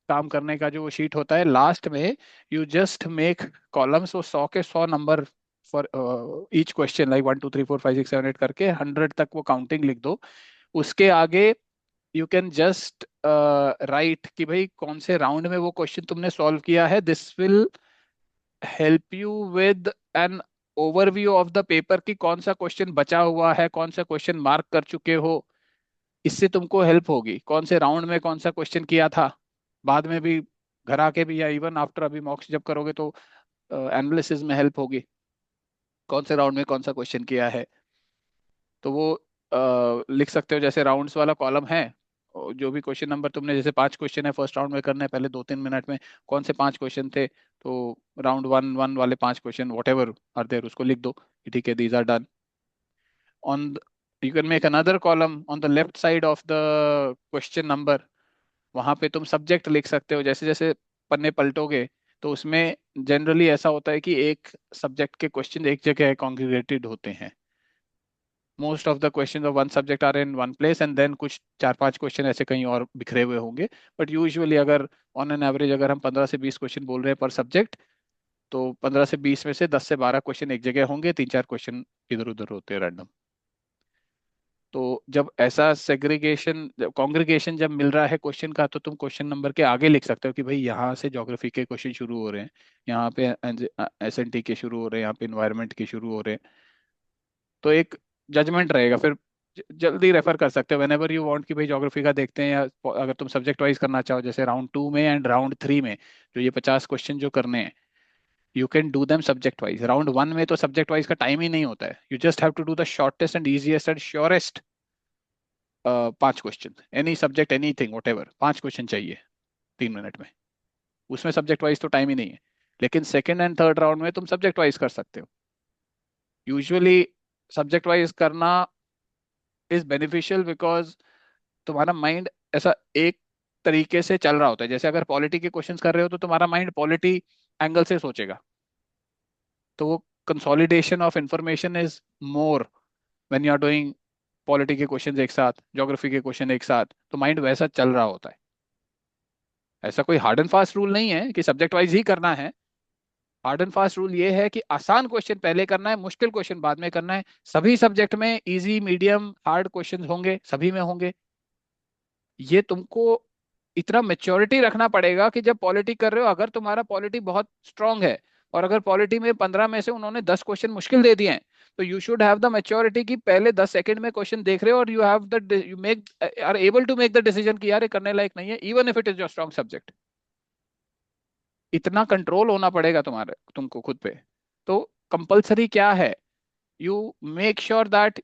काम करने का जो शीट होता है लास्ट में, यू जस्ट मेक कॉलम्स, वो 100 के 100 number for each question, like 1 2 3 4 5 6 7 8 करके 100 तक वो काउंटिंग लिख दो। उसके आगे यू कैन जस्ट राइट कि भाई कौन से राउंड में वो क्वेश्चन तुमने सॉल्व किया है। This will help you with an overview of the paper कि कौन सा क्वेश्चन बचा हुआ है, कौन सा क्वेश्चन मार्क कर चुके हो। इससे तुमको हेल्प होगी कौन से राउंड में कौन सा क्वेश्चन किया था। बाद में भी घर आके भी या इवन आफ्टर अभी मॉक्स जब करोगे तो एनालिसिस में हेल्प होगी कौन से राउंड में कौन सा क्वेश्चन किया है। तो वो लिख सकते हो, जैसे राउंड्स वाला कॉलम है, और जो भी क्वेश्चन नंबर तुमने, जैसे 5 क्वेश्चन है फर्स्ट राउंड में करने हैं, पहले 2-3 मिनट में कौन से 5 क्वेश्चन थे, तो राउंड वन वन वाले 5 question whatever are there उसको लिख दो कि ठीक है these are done. On you can make another column on the left side of the question number, वहां पे तुम सब्जेक्ट लिख सकते हो। जैसे जैसे पन्ने पलटोगे तो उसमें जनरली ऐसा होता है कि एक सब्जेक्ट के क्वेश्चन एक जगह कॉन्ग्रीगेटेड होते हैं। Most of the question of one subject are in one place and then कुछ 4-5 क्वेश्चन ऐसे कहीं और बिखरे हुए होंगे। बट यूजुअली अगर ऑन एन एवरेज अगर हम 15 से 20 क्वेश्चन बोल रहे हैं पर सब्जेक्ट, तो 15 से 20 में से 10 से 12 क्वेश्चन एक जगह होंगे, 3-4 क्वेश्चन इधर उधर होते हैं रैंडम। तो जब ऐसा सेग्रीगेशन, कॉन्ग्रीगेशन जब मिल रहा है क्वेश्चन का, तो तुम क्वेश्चन नंबर के आगे लिख सकते हो कि भाई यहाँ से ज्योग्राफी के क्वेश्चन शुरू हो रहे हैं, यहाँ पे एसएनटी के शुरू हो रहे हैं, यहाँ पे इन्वायरमेंट के शुरू हो रहे हैं। तो एक जजमेंट रहेगा फिर, जल्दी रेफर कर सकते हो वेन एवर यू वांट कि भाई ज्योग्राफी का देखते हैं, या अगर तुम सब्जेक्ट वाइज करना चाहो जैसे राउंड 2 में एंड राउंड 3 में, जो ये 50 क्वेश्चन जो करने हैं, you can do them subject wise. Round 1 में तो सब्जेक्ट वाइज का टाइम ही नहीं होता है, you just have to do the shortest and easiest and surest पांच question, any subject anything whatever, पांच क्वेश्चन चाहिए 3 मिनट में। उसमें सब्जेक्ट वाइज तो टाइम ही नहीं है, लेकिन सेकेंड एंड थर्ड राउंड में तुम सब्जेक्ट वाइज कर सकते हो। यूजुअली सब्जेक्ट वाइज करना इज बेनिफिशियल बिकॉज तुम्हारा माइंड ऐसा एक तरीके से चल रहा होता है। जैसे अगर पॉलिटी के क्वेश्चंस कर रहे हो तो तुम्हारा माइंड पॉलिटी एंगल से सोचेगा, तो वो consolidation of information is more when you are doing polity के क्वेश्चंस एक साथ, ज्योग्राफी के क्वेश्चन एक साथ, तो माइंड वैसा चल रहा होता है। ऐसा कोई हार्ड एंड फास्ट रूल नहीं है कि सब्जेक्ट वाइज ही करना है। हार्ड एंड फास्ट रूल ये है कि आसान क्वेश्चन पहले करना है, मुश्किल क्वेश्चन बाद में करना है। सभी सब्जेक्ट में इजी मीडियम हार्ड क्वेश्चन होंगे, सभी में होंगे। ये तुमको इतना मेच्योरिटी रखना पड़ेगा कि जब पॉलिटी कर रहे हो, अगर तुम्हारा पॉलिटी बहुत स्ट्रांग है और अगर पॉलिटी में 15 में से उन्होंने 10 क्वेश्चन मुश्किल दे दिए हैं, तो you should have the maturity कि पहले 10 सेकंड में क्वेश्चन देख रहे हो और you have the you make are able to make the decision कि यार ये करने लायक नहीं है, even if it is your strong subject. इतना कंट्रोल होना पड़ेगा तुम्हारे तुमको खुद पे। तो कंपलसरी क्या है, you make sure that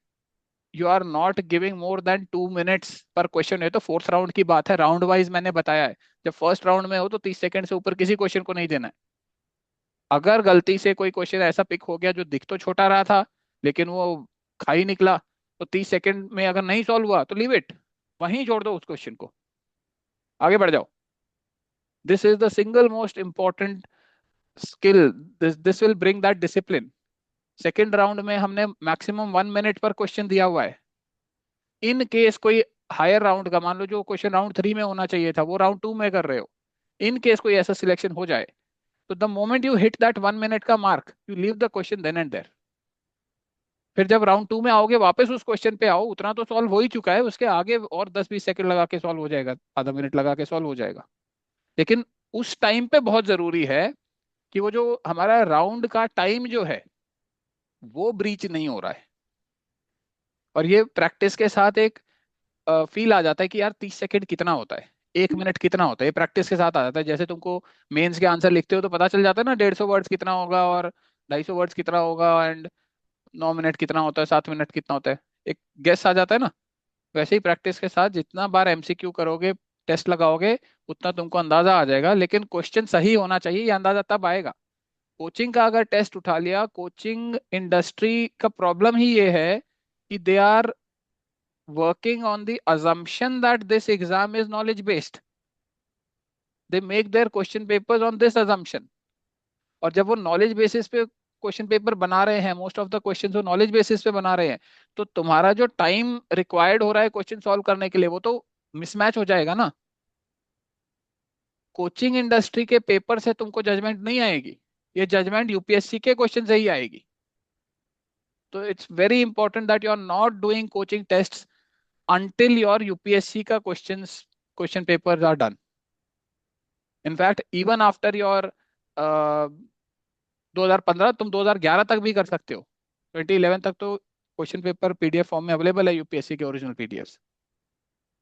you are not giving more than 2 minutes पर क्वेश्चन है। तो फोर्थ राउंड की बात है, राउंड वाइज मैंने बताया है। जब फर्स्ट राउंड में हो तो 30 सेकंड से ऊपर किसी क्वेश्चन को नहीं देना है। अगर गलती से कोई क्वेश्चन ऐसा पिक हो गया जो दिख तो छोटा रहा था लेकिन वो खाई निकला, तो 30 सेकंड में अगर नहीं सॉल्व हुआ तो लीव इट, वहीं छोड़ दो उस क्वेश्चन को, आगे बढ़ जाओ। This is the single most important skill, this will bring that discipline. Second round में हमने मैक्सिमम 1 मिनट पर क्वेश्चन दिया हुआ है। इन केस कोई हायर राउंड का, मान लो जो क्वेश्चन राउंड 3 में होना चाहिए था वो राउंड 2 में कर रहे हो, इन केस कोई ऐसा सिलेक्शन हो जाए, तो the moment you hit that 1 minute का mark, you leave the question then and there. फिर जब राउंड 2 में आओगे वापस उस क्वेश्चन पे आओ, उतना तो सॉल्व हो ही चुका है, उसके आगे और 10-20 सेकंड लगा के सॉल्व हो जाएगा, आधा मिनट लगा के सॉल्व हो जाएगा। लेकिन उस टाइम पे बहुत जरूरी है कि वो जो हमारा राउंड का टाइम जो है वो ब्रीच नहीं हो रहा है। और ये प्रैक्टिस के साथ एक फील आ जाता है कि यार 30 सेकंड कितना होता है, 1 मिनट कितना होता है, ये प्रैक्टिस के साथ आ जाता है। जैसे तुमको मेंस के आंसर लिखते हो तो पता चल जाता है ना, 150 वर्ड्स कितना होगा और 250 वर्ड्स कितना होगा, एंड 9 मिनट कितना होता है, 7 मिनट कितना होता है, एक गेस आ जाता है ना। वैसे ही प्रैक्टिस के साथ जितना बार एमसीक्यू करोगे, टेस्ट लगाओगे, उतना तुमको अंदाजा आ जाएगा। लेकिन क्वेश्चन सही होना चाहिए, ये अंदाजा तब आएगा। कोचिंग का अगर टेस्ट उठा लिया, कोचिंग इंडस्ट्री का प्रॉब्लम ही ये है कि they are working on the assumption that this exam is knowledge based. They make their question papers on this assumption. और जब वो नॉलेज बेसिस पे क्वेश्चन पेपर बना रहे हैं, मोस्ट ऑफ द क्वेश्चन वो नॉलेज बेसिस पे बना रहे हैं, तो तुम्हारा जो टाइम रिक्वायर्ड हो रहा है क्वेश्चन सॉल्व करने के लिए वो तो मिसमैच हो जाएगा ना। कोचिंग इंडस्ट्री के पेपर से तुमको जजमेंट नहीं आएगी, ये जजमेंट यूपीएससी के क्वेश्चन से ही आएगी। तो it's very important that you are not doing coaching test until your UPSC का question papers are done. In fact even after your 2015, तुम 2011 तक भी कर सकते हो, 2011 तक तो क्वेश्चन पेपर पीडीएफ फॉर्म में अवेलेबल है, यूपीएससी के ओरिजिनल पीडीएफ,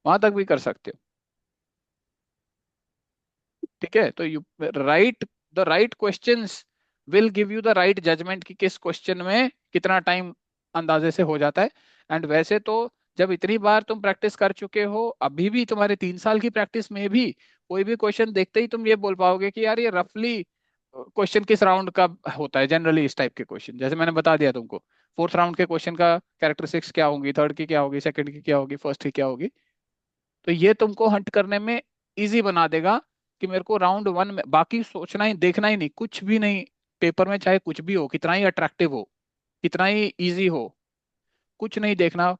वहां तक भी कर सकते हो। ठीक है, तो you right the right questions will give you the right judgement कि किस क्वेश्चन में कितना टाइम अंदाजे से हो जाता है। एंड वैसे तो जब इतनी बार तुम प्रैक्टिस कर चुके हो, अभी भी तुम्हारे 3 साल की प्रैक्टिस में भी कोई भी क्वेश्चन देखते ही तुम ये बोल पाओगे कि यार ये रफली क्वेश्चन किस राउंड का होता है। जनरली इस टाइप के क्वेश्चन जैसे मैंने बता दिया तुमको, फोर्थ राउंड के क्वेश्चन का कैरेक्टरिस्टिक्स क्या होंगी, थर्ड की क्या होगी, सेकंड की क्या होगी, फर्स्ट की क्या होगी। तो ये तुमको हंट करने में इजी बना देगा कि मेरे को राउंड 1 में बाकी सोचना ही देखना ही नहीं, कुछ भी नहीं। पेपर में चाहे कुछ भी हो, कितना ही अट्रैक्टिव हो, कितना ही इजी हो, कुछ नहीं देखना।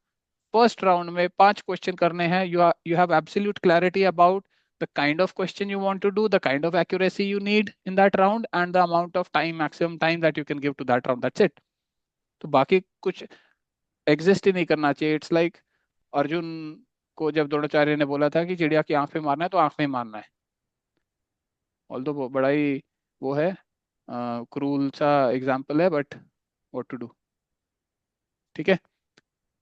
फर्स्ट राउंड में 5 क्वेश्चन करने हैं, you have absolute clarity about the kind of question you want to do, the kind of accuracy you need in that round, and the amount of time, maximum time that you can give to that round. That's it. तो बाकी कुछ एग्जिस्ट ही नहीं करना चाहिए। इट्स लाइक अर्जुन को जब द्रोणाचार्य ने बोला था कि चिड़िया की आंख में मारना है तो आंख में मारना है। ऑल्दो वो बड़ा ही वो है, क्रूल सा एग्जाम्पल है, बट व्हाट टू डू। ठीक है,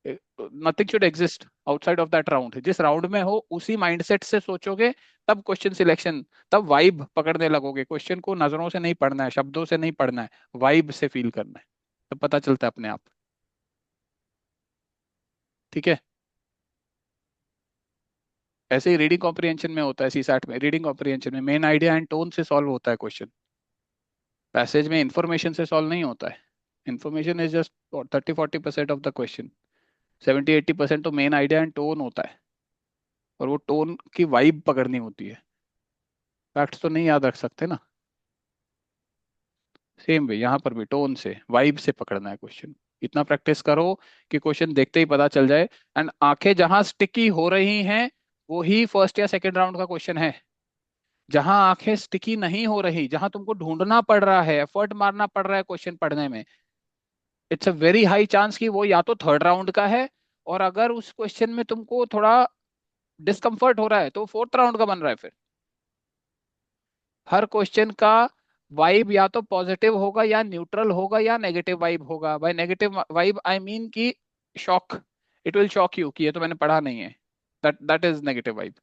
nothing should exist outside of that round. जिस राउंड में हो उसी माइंडसेट से सोचोगे, तब क्वेश्चन सिलेक्शन, तब वाइब पकड़ने लगोगे। क्वेश्चन को नजरों से नहीं पढ़ना है, शब्दों से नहीं पढ़ना है, वाइब से फील करना है, तब पता चलता है अपने आप। ठीक है। ऐसे ही रीडिंग कॉम्प्रिहेंशन में होता है, सीसैट में रीडिंग कॉम्प्रिहेंशन में मेन आइडिया एंड टोन से सॉल्व होता है क्वेश्चन। पैसेज में इंफॉर्मेशन से सॉल्व नहीं होता है। Information is just 30-40% of the question. 70-80% तो मेन आइडिया एंड टोन होता है, और वो टोन की वाइब पकड़नी होती है। फैक्ट्स तो नहीं याद रख सकते ना। सेम वे यहाँ पर भी टोन से वाइब से पकड़ना है क्वेश्चन। इतना प्रैक्टिस करो कि क्वेश्चन देखते ही पता चल जाए। एंड आंखें जहां स्टिकी हो रही हैं वो ही फर्स्ट या सेकंड राउंड का क्वेश्चन है। जहां आंखें स्टिकी नहीं हो रही, जहां तुमको ढूंढना पड़ रहा है, एफर्ट मारना पड़ रहा है क्वेश्चन पढ़ने में, it's a very high chance कि वो या तो थर्ड राउंड का है, और अगर उस क्वेश्चन में तुमको थोड़ा डिस्कम्फर्ट हो रहा है तो फोर्थ राउंड का बन रहा है फिर। हर क्वेश्चन का वाइब या तो पॉजिटिव होगा या न्यूट्रल होगा या नेगेटिव वाइब होगा। By negative vibe I mean कि shock, it will shock you कि ये तो मैंने पढ़ा नहीं है। That that is negative vibe.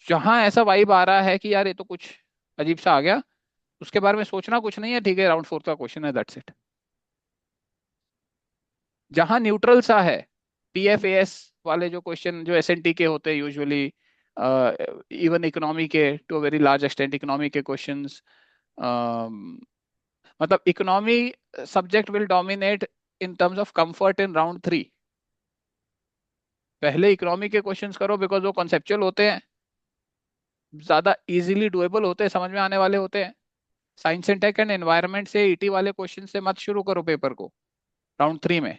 जहां ऐसा वाइब आ रहा है कि यार ये तो कुछ अजीब सा आ गया, उसके बारे में सोचना कुछ नहीं है, ठीक है राउंड फोर्थ का क्वेश्चन है, दैट्स इट। जहां न्यूट्रल सा है, पीएफएस वाले जो क्वेश्चन जो एसएनटी के होते हैं यूजुअली, इवन इकोनॉमी के to a very large extent, economy के क्वेश्चंस, मतलब economy subject will dominate in terms of comfort in round 3। पहले इकोनॉमी के क्वेश्चंस करो बिकॉज वो कॉन्सेप्चुअल होते हैं, ज्यादा इजीली डुएबल होते हैं, समझ में आने वाले होते हैं। Science and tech and environment से ईटी वाले क्वेश्चन से मत शुरू करो पेपर को राउंड 3 में।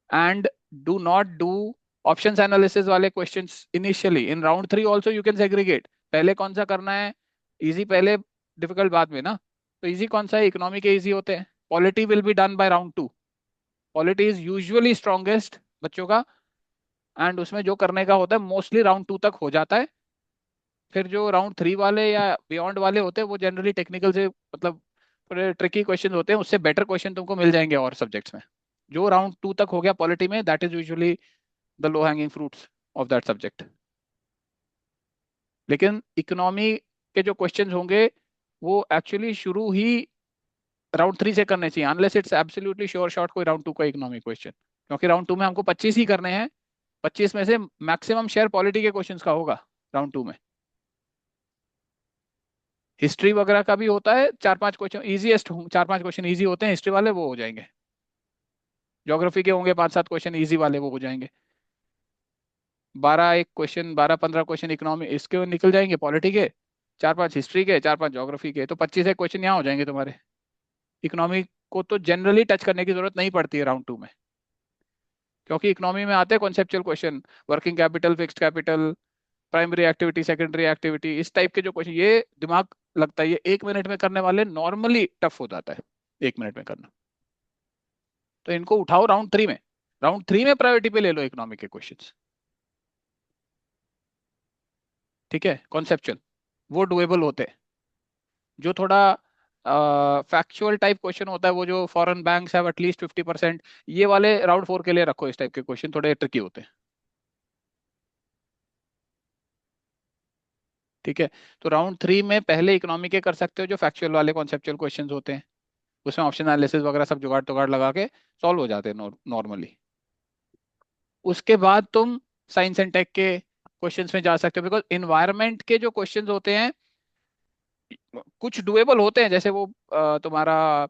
And do not do options analysis वाले questions initially in round 3 also. You can segregate पहले कौन सा करना है, इजी पहले, डिफिकल्ट बाद में ना। तो इजी कौन सा है, इकोनॉमी के इजी होते हैं। Polity will be done by round 2। Polity is usually strongest बच्चों का, एंड उसमें जो करने का होता है मोस्टली राउंड 2 तक हो जाता है। फिर जो राउंड 3 वाले या बियॉन्ड वाले होते हैं वो जनरली टेक्निकल से, मतलब थोड़े ट्रिकी क्वेश्चन होते हैं, उससे बेटर क्वेश्चन तुमको मिल जाएंगे और सब्जेक्ट्स में। जो राउंड 2 तक हो गया पॉलिटी में, that is usually the low hanging fruits of that subject. लेकिन इकोनॉमी के जो क्वेश्चंस होंगे वो एक्चुअली शुरू ही राउंड 3 से करने चाहिए, unless it's absolutely sure shot कोई राउंड 2 का इकोनॉमी क्वेश्चन। क्योंकि राउंड 2 में हमको 25 ही करने हैं, 25 में से मैक्सिमम शेयर पॉलिटी के क्वेश्चंस का होगा राउंड 2 में। हिस्ट्री वगैरह का भी होता है, 4-5 क्वेश्चन इजीएस्ट, 4-5 क्वेश्चन इजी होते हैं हिस्ट्री वाले, वो हो जाएंगे। ज्योग्राफी के होंगे 5-7 क्वेश्चन इजी वाले, वो हो जाएंगे। 12 एक क्वेश्चन, 12-15 क्वेश्चन इकोनॉमी इसके निकल जाएंगे पॉलिटी के, 4-5 हिस्ट्री के, 4-5 ज्योग्राफी के, तो 25 एक क्वेश्चन यहाँ हो जाएंगे तुम्हारे। इकोनॉमी को तो जनरली टच करने की जरूरत नहीं पड़ती है राउंड 2 में, क्योंकि इकोनॉमी में आते हैं conceptual question, working capital, fixed capital, primary activity, secondary activity, इस टाइप के जो क्वेश्चन, ये दिमाग लगता है, ये 1 मिनट में करने वाले नॉर्मली टफ हो जाता है 1 मिनट में करना। तो इनको उठाओ राउंड 3 में, राउंड 3 में प्रायोरिटी पे ले लो इकोनॉमिक के क्वेश्चंस। ठीक है, कॉन्सेप्चुअल वो डुएबल होते हैं। जो थोड़ा फैक्चुअल टाइप क्वेश्चन होता है, वो जो फॉरेन बैंक्स हैव एटलीस्ट 50%, ये वाले राउंड 4 के लिए रखो। इस टाइप के क्वेश्चन थोड़े ट्रिकी होते हैं। ठीक है, तो राउंड 3 में पहले इकोनॉमी के कर सकते हो जो फैक्चुअल वाले कॉन्सेप्चुअल क्वेश्चन होते हैं, उसमें ऑप्शन एनालिसिस वगैरह सब जुगाड़ तुगाड़ लगा के सॉल्व हो जाते हैं नॉर्मली। उसके बाद तुम साइंस एंड टेक के क्वेश्चंस में जा सकते हो, बिकॉज इन्वायरमेंट के जो क्वेश्चंस होते हैं कुछ डुएबल होते हैं, जैसे वो तुम्हारा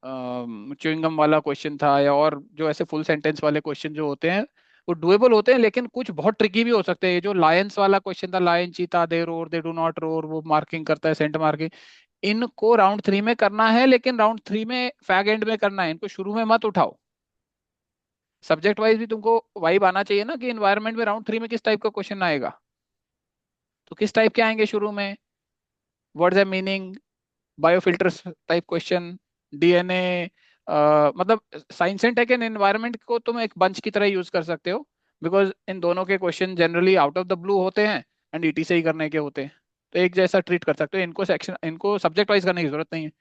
च्युइंगम वाला क्वेश्चन था, या और जो ऐसे फुल सेंटेंस वाले क्वेश्चन जो होते हैं वो डुएबल होते हैं, लेकिन कुछ बहुत ट्रिकी भी हो सकते हैं। ये जो लायंस वाला क्वेश्चन था, lion cheetah, they roar they do not roar, वो मार्किंग करता है, सेंट मार्किंग, इनको राउंड 3 में करना है, लेकिन राउंड 3 में फैग एंड में करना है, इनको शुरू में मत उठाओ। सब्जेक्ट वाइज भी तुमको वाइब आना चाहिए ना कि इन्वायरमेंट में राउंड 3 में किस टाइप का क्वेश्चन आएगा। तो किस टाइप के आएंगे शुरू में, what's the meaning, biofilters type question, DNA, मतलब science and tech and environment को तुम एक बंच की तरह यूज कर सकते हो, बिकॉज इन दोनों के question generally out of the blue होते हैं एंड ईटी से ही करने के होते हैं। तो एक जैसा ट्रीट कर सकते हो इनको, सेक्शन इनको सब्जेक्ट वाइज करने की जरूरत नहीं है।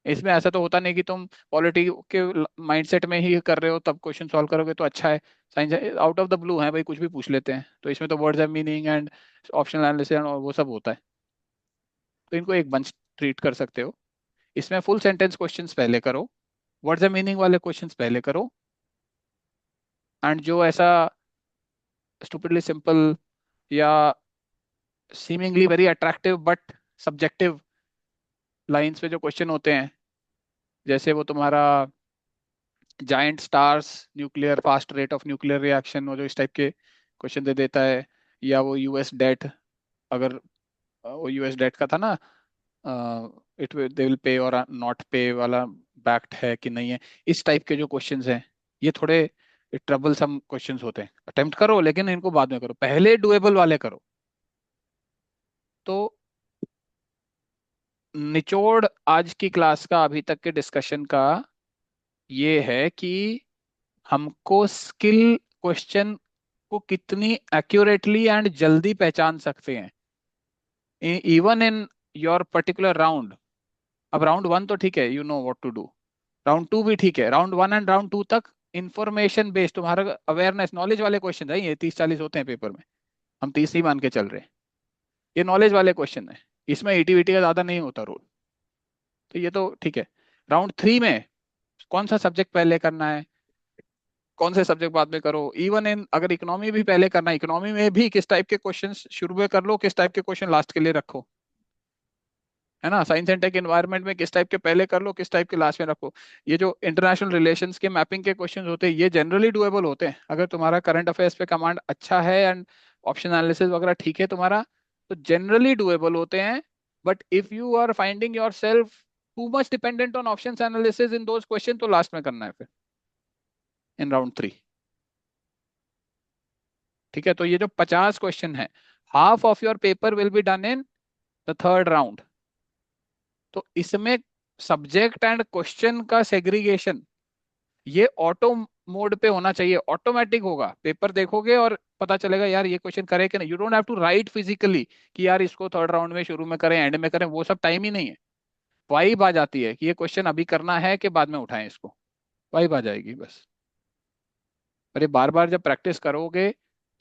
इसमें ऐसा तो होता नहीं कि तुम पॉलिटी के माइंडसेट में ही कर रहे हो तब क्वेश्चन सॉल्व करोगे तो अच्छा है। Science out of the blue है भाई, कुछ भी पूछ लेते हैं, तो इसमें तो words and meaning and optional analysis और वो सब होता है। तो इनको एक बंच ट्रीट कर सकते हो। इसमें फुल सेंटेंस क्वेश्चंस पहले करो, व्हाट्स द मीनिंग वाले क्वेश्चंस पहले करो, एंड जो ऐसा स्टूपिडली सिंपल या seemingly very attractive but subjective lines पे जो क्वेश्चन होते हैं, जैसे वो तुम्हारा giant stars nuclear fast rate of nuclear reaction, वो जो इस टाइप के क्वेश्चन दे देता है, या वो यूएस डेट, अगर वो यूएस डेट का था ना, इट दे विल पे और नॉट पे वाला, बैक्ड है कि नहीं है, इस टाइप के जो क्वेश्चंस हैं, ये थोड़े ट्रबल सम क्वेश्चंस होते हैं। अटेम्प्ट करो लेकिन इनको बाद में करो, पहले डुएबल वाले करो। तो निचोड़ आज की क्लास का, अभी तक के डिस्कशन का, ये है कि हमको स्किल क्वेश्चन को कितनी एक्यूरेटली एंड जल्दी पहचान सकते हैं even in your particular round. अब राउंड वन तो ठीक है, you know what to do. Round two भी ठीक है, round one and round two तक इंफॉर्मेशन बेस्ड तुम्हारा अवेयरनेस नॉलेज वाले क्वेश्चन है, ये 30-40 होते हैं पेपर में, हम 30 ही मान के चल रहे हैं। ये नॉलेज वाले क्वेश्चन है, इसमें ईटी वीटी का ज्यादा नहीं होता रोल। तो ये तो ठीक है। राउंड थ्री में कौन सा सब्जेक्ट पहले करना है, कौन से सब्जेक्ट बाद में करो, इवन इन अगर इकोनॉमी भी पहले करना है, इकोनॉमी में भी किस टाइप के क्वेश्चन शुरू में कर लो, किस टाइप के क्वेश्चन लास्ट के लिए रखो, है ना। साइंस एंड टेक एनवायरनमेंट में किस टाइप के पहले कर लो, किस टाइप के लास्ट में रखो। ये जो इंटरनेशनल रिलेशंस के मैपिंग के क्वेश्चन होते हैं, ये जनरली डुएबल होते हैं अगर तुम्हारा करंट अफेयर्स पे कमांड अच्छा है एंड ऑप्शन एनालिसिस वगैरह ठीक है तुम्हारा, तो जनरली डुएबल होते हैं। But if you are finding yourself too much dependent on option analysis in those question, तो लास्ट में करना है फिर इन राउंड थ्री। ठीक है, तो ये जो 50 क्वेश्चन है, half of your paper will be done in the third round. तो इसमें सब्जेक्ट एंड क्वेश्चन का सेग्रीगेशन ये ऑटो मोड पे होना चाहिए, ऑटोमेटिक होगा। पेपर देखोगे और पता चलेगा यार ये क्वेश्चन करे कि नहीं। You don't have to write physically कि यार इसको थर्ड राउंड में शुरू में करें एंड में करें, वो सब टाइम ही नहीं है। वाइब आ जाती है कि ये क्वेश्चन अभी करना है कि बाद में उठाएं इसको, वाइब आ जाएगी बस। और ये बार बार जब प्रैक्टिस करोगे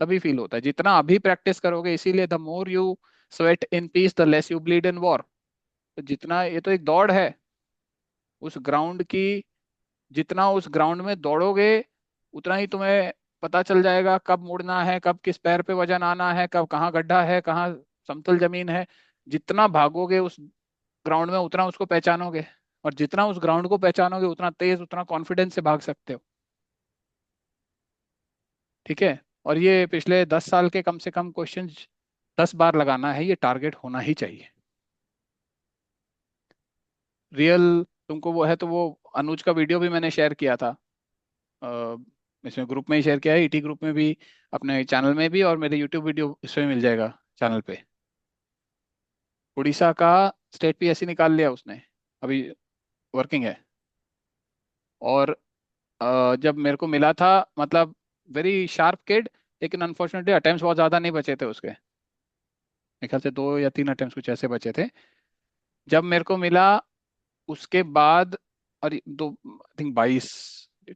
तभी फील होता है, जितना अभी प्रैक्टिस करोगे। इसीलिए the more you sweat in peace the less you bleed in war. तो जितना, ये तो एक दौड़ है उस ग्राउंड की, जितना उस ग्राउंड में दौड़ोगे उतना ही तुम्हें पता चल जाएगा कब मुड़ना है, कब किस पैर पे वजन आना है, कब कहाँ गड्ढा है, कहाँ समतल जमीन है। जितना भागोगे उस ग्राउंड में उतना उसको पहचानोगे, और जितना उस ग्राउंड को पहचानोगे उतना तेज, उतना कॉन्फिडेंस से भाग सकते हो। ठीक है, और ये पिछले 10 साल के कम से कम क्वेश्चन 10 बार लगाना है, ये टारगेट होना ही चाहिए। रियल तुमको वो है तो वो अनुज का वीडियो भी मैंने शेयर किया था, अ, इसमें ग्रुप में ही शेयर किया है, ईटी ग्रुप में भी, अपने चैनल में भी, और मेरे यूट्यूब वीडियो इसमें मिल जाएगा चैनल पे। उड़ीसा का स्टेट पीएससी निकाल लिया उसने, अभी वर्किंग है। और जब मेरे को मिला था, मतलब वेरी शार्प किड, लेकिन अनफॉर्चुनेटली अटेम्प्ट्स बहुत ज़्यादा नहीं बचे थे उसके, मेरे ख्याल से 2 या 3 अटेम्प्ट्स कुछ ऐसे बचे थे जब मेरे को मिला। उसके बाद, और दो, आई थिंक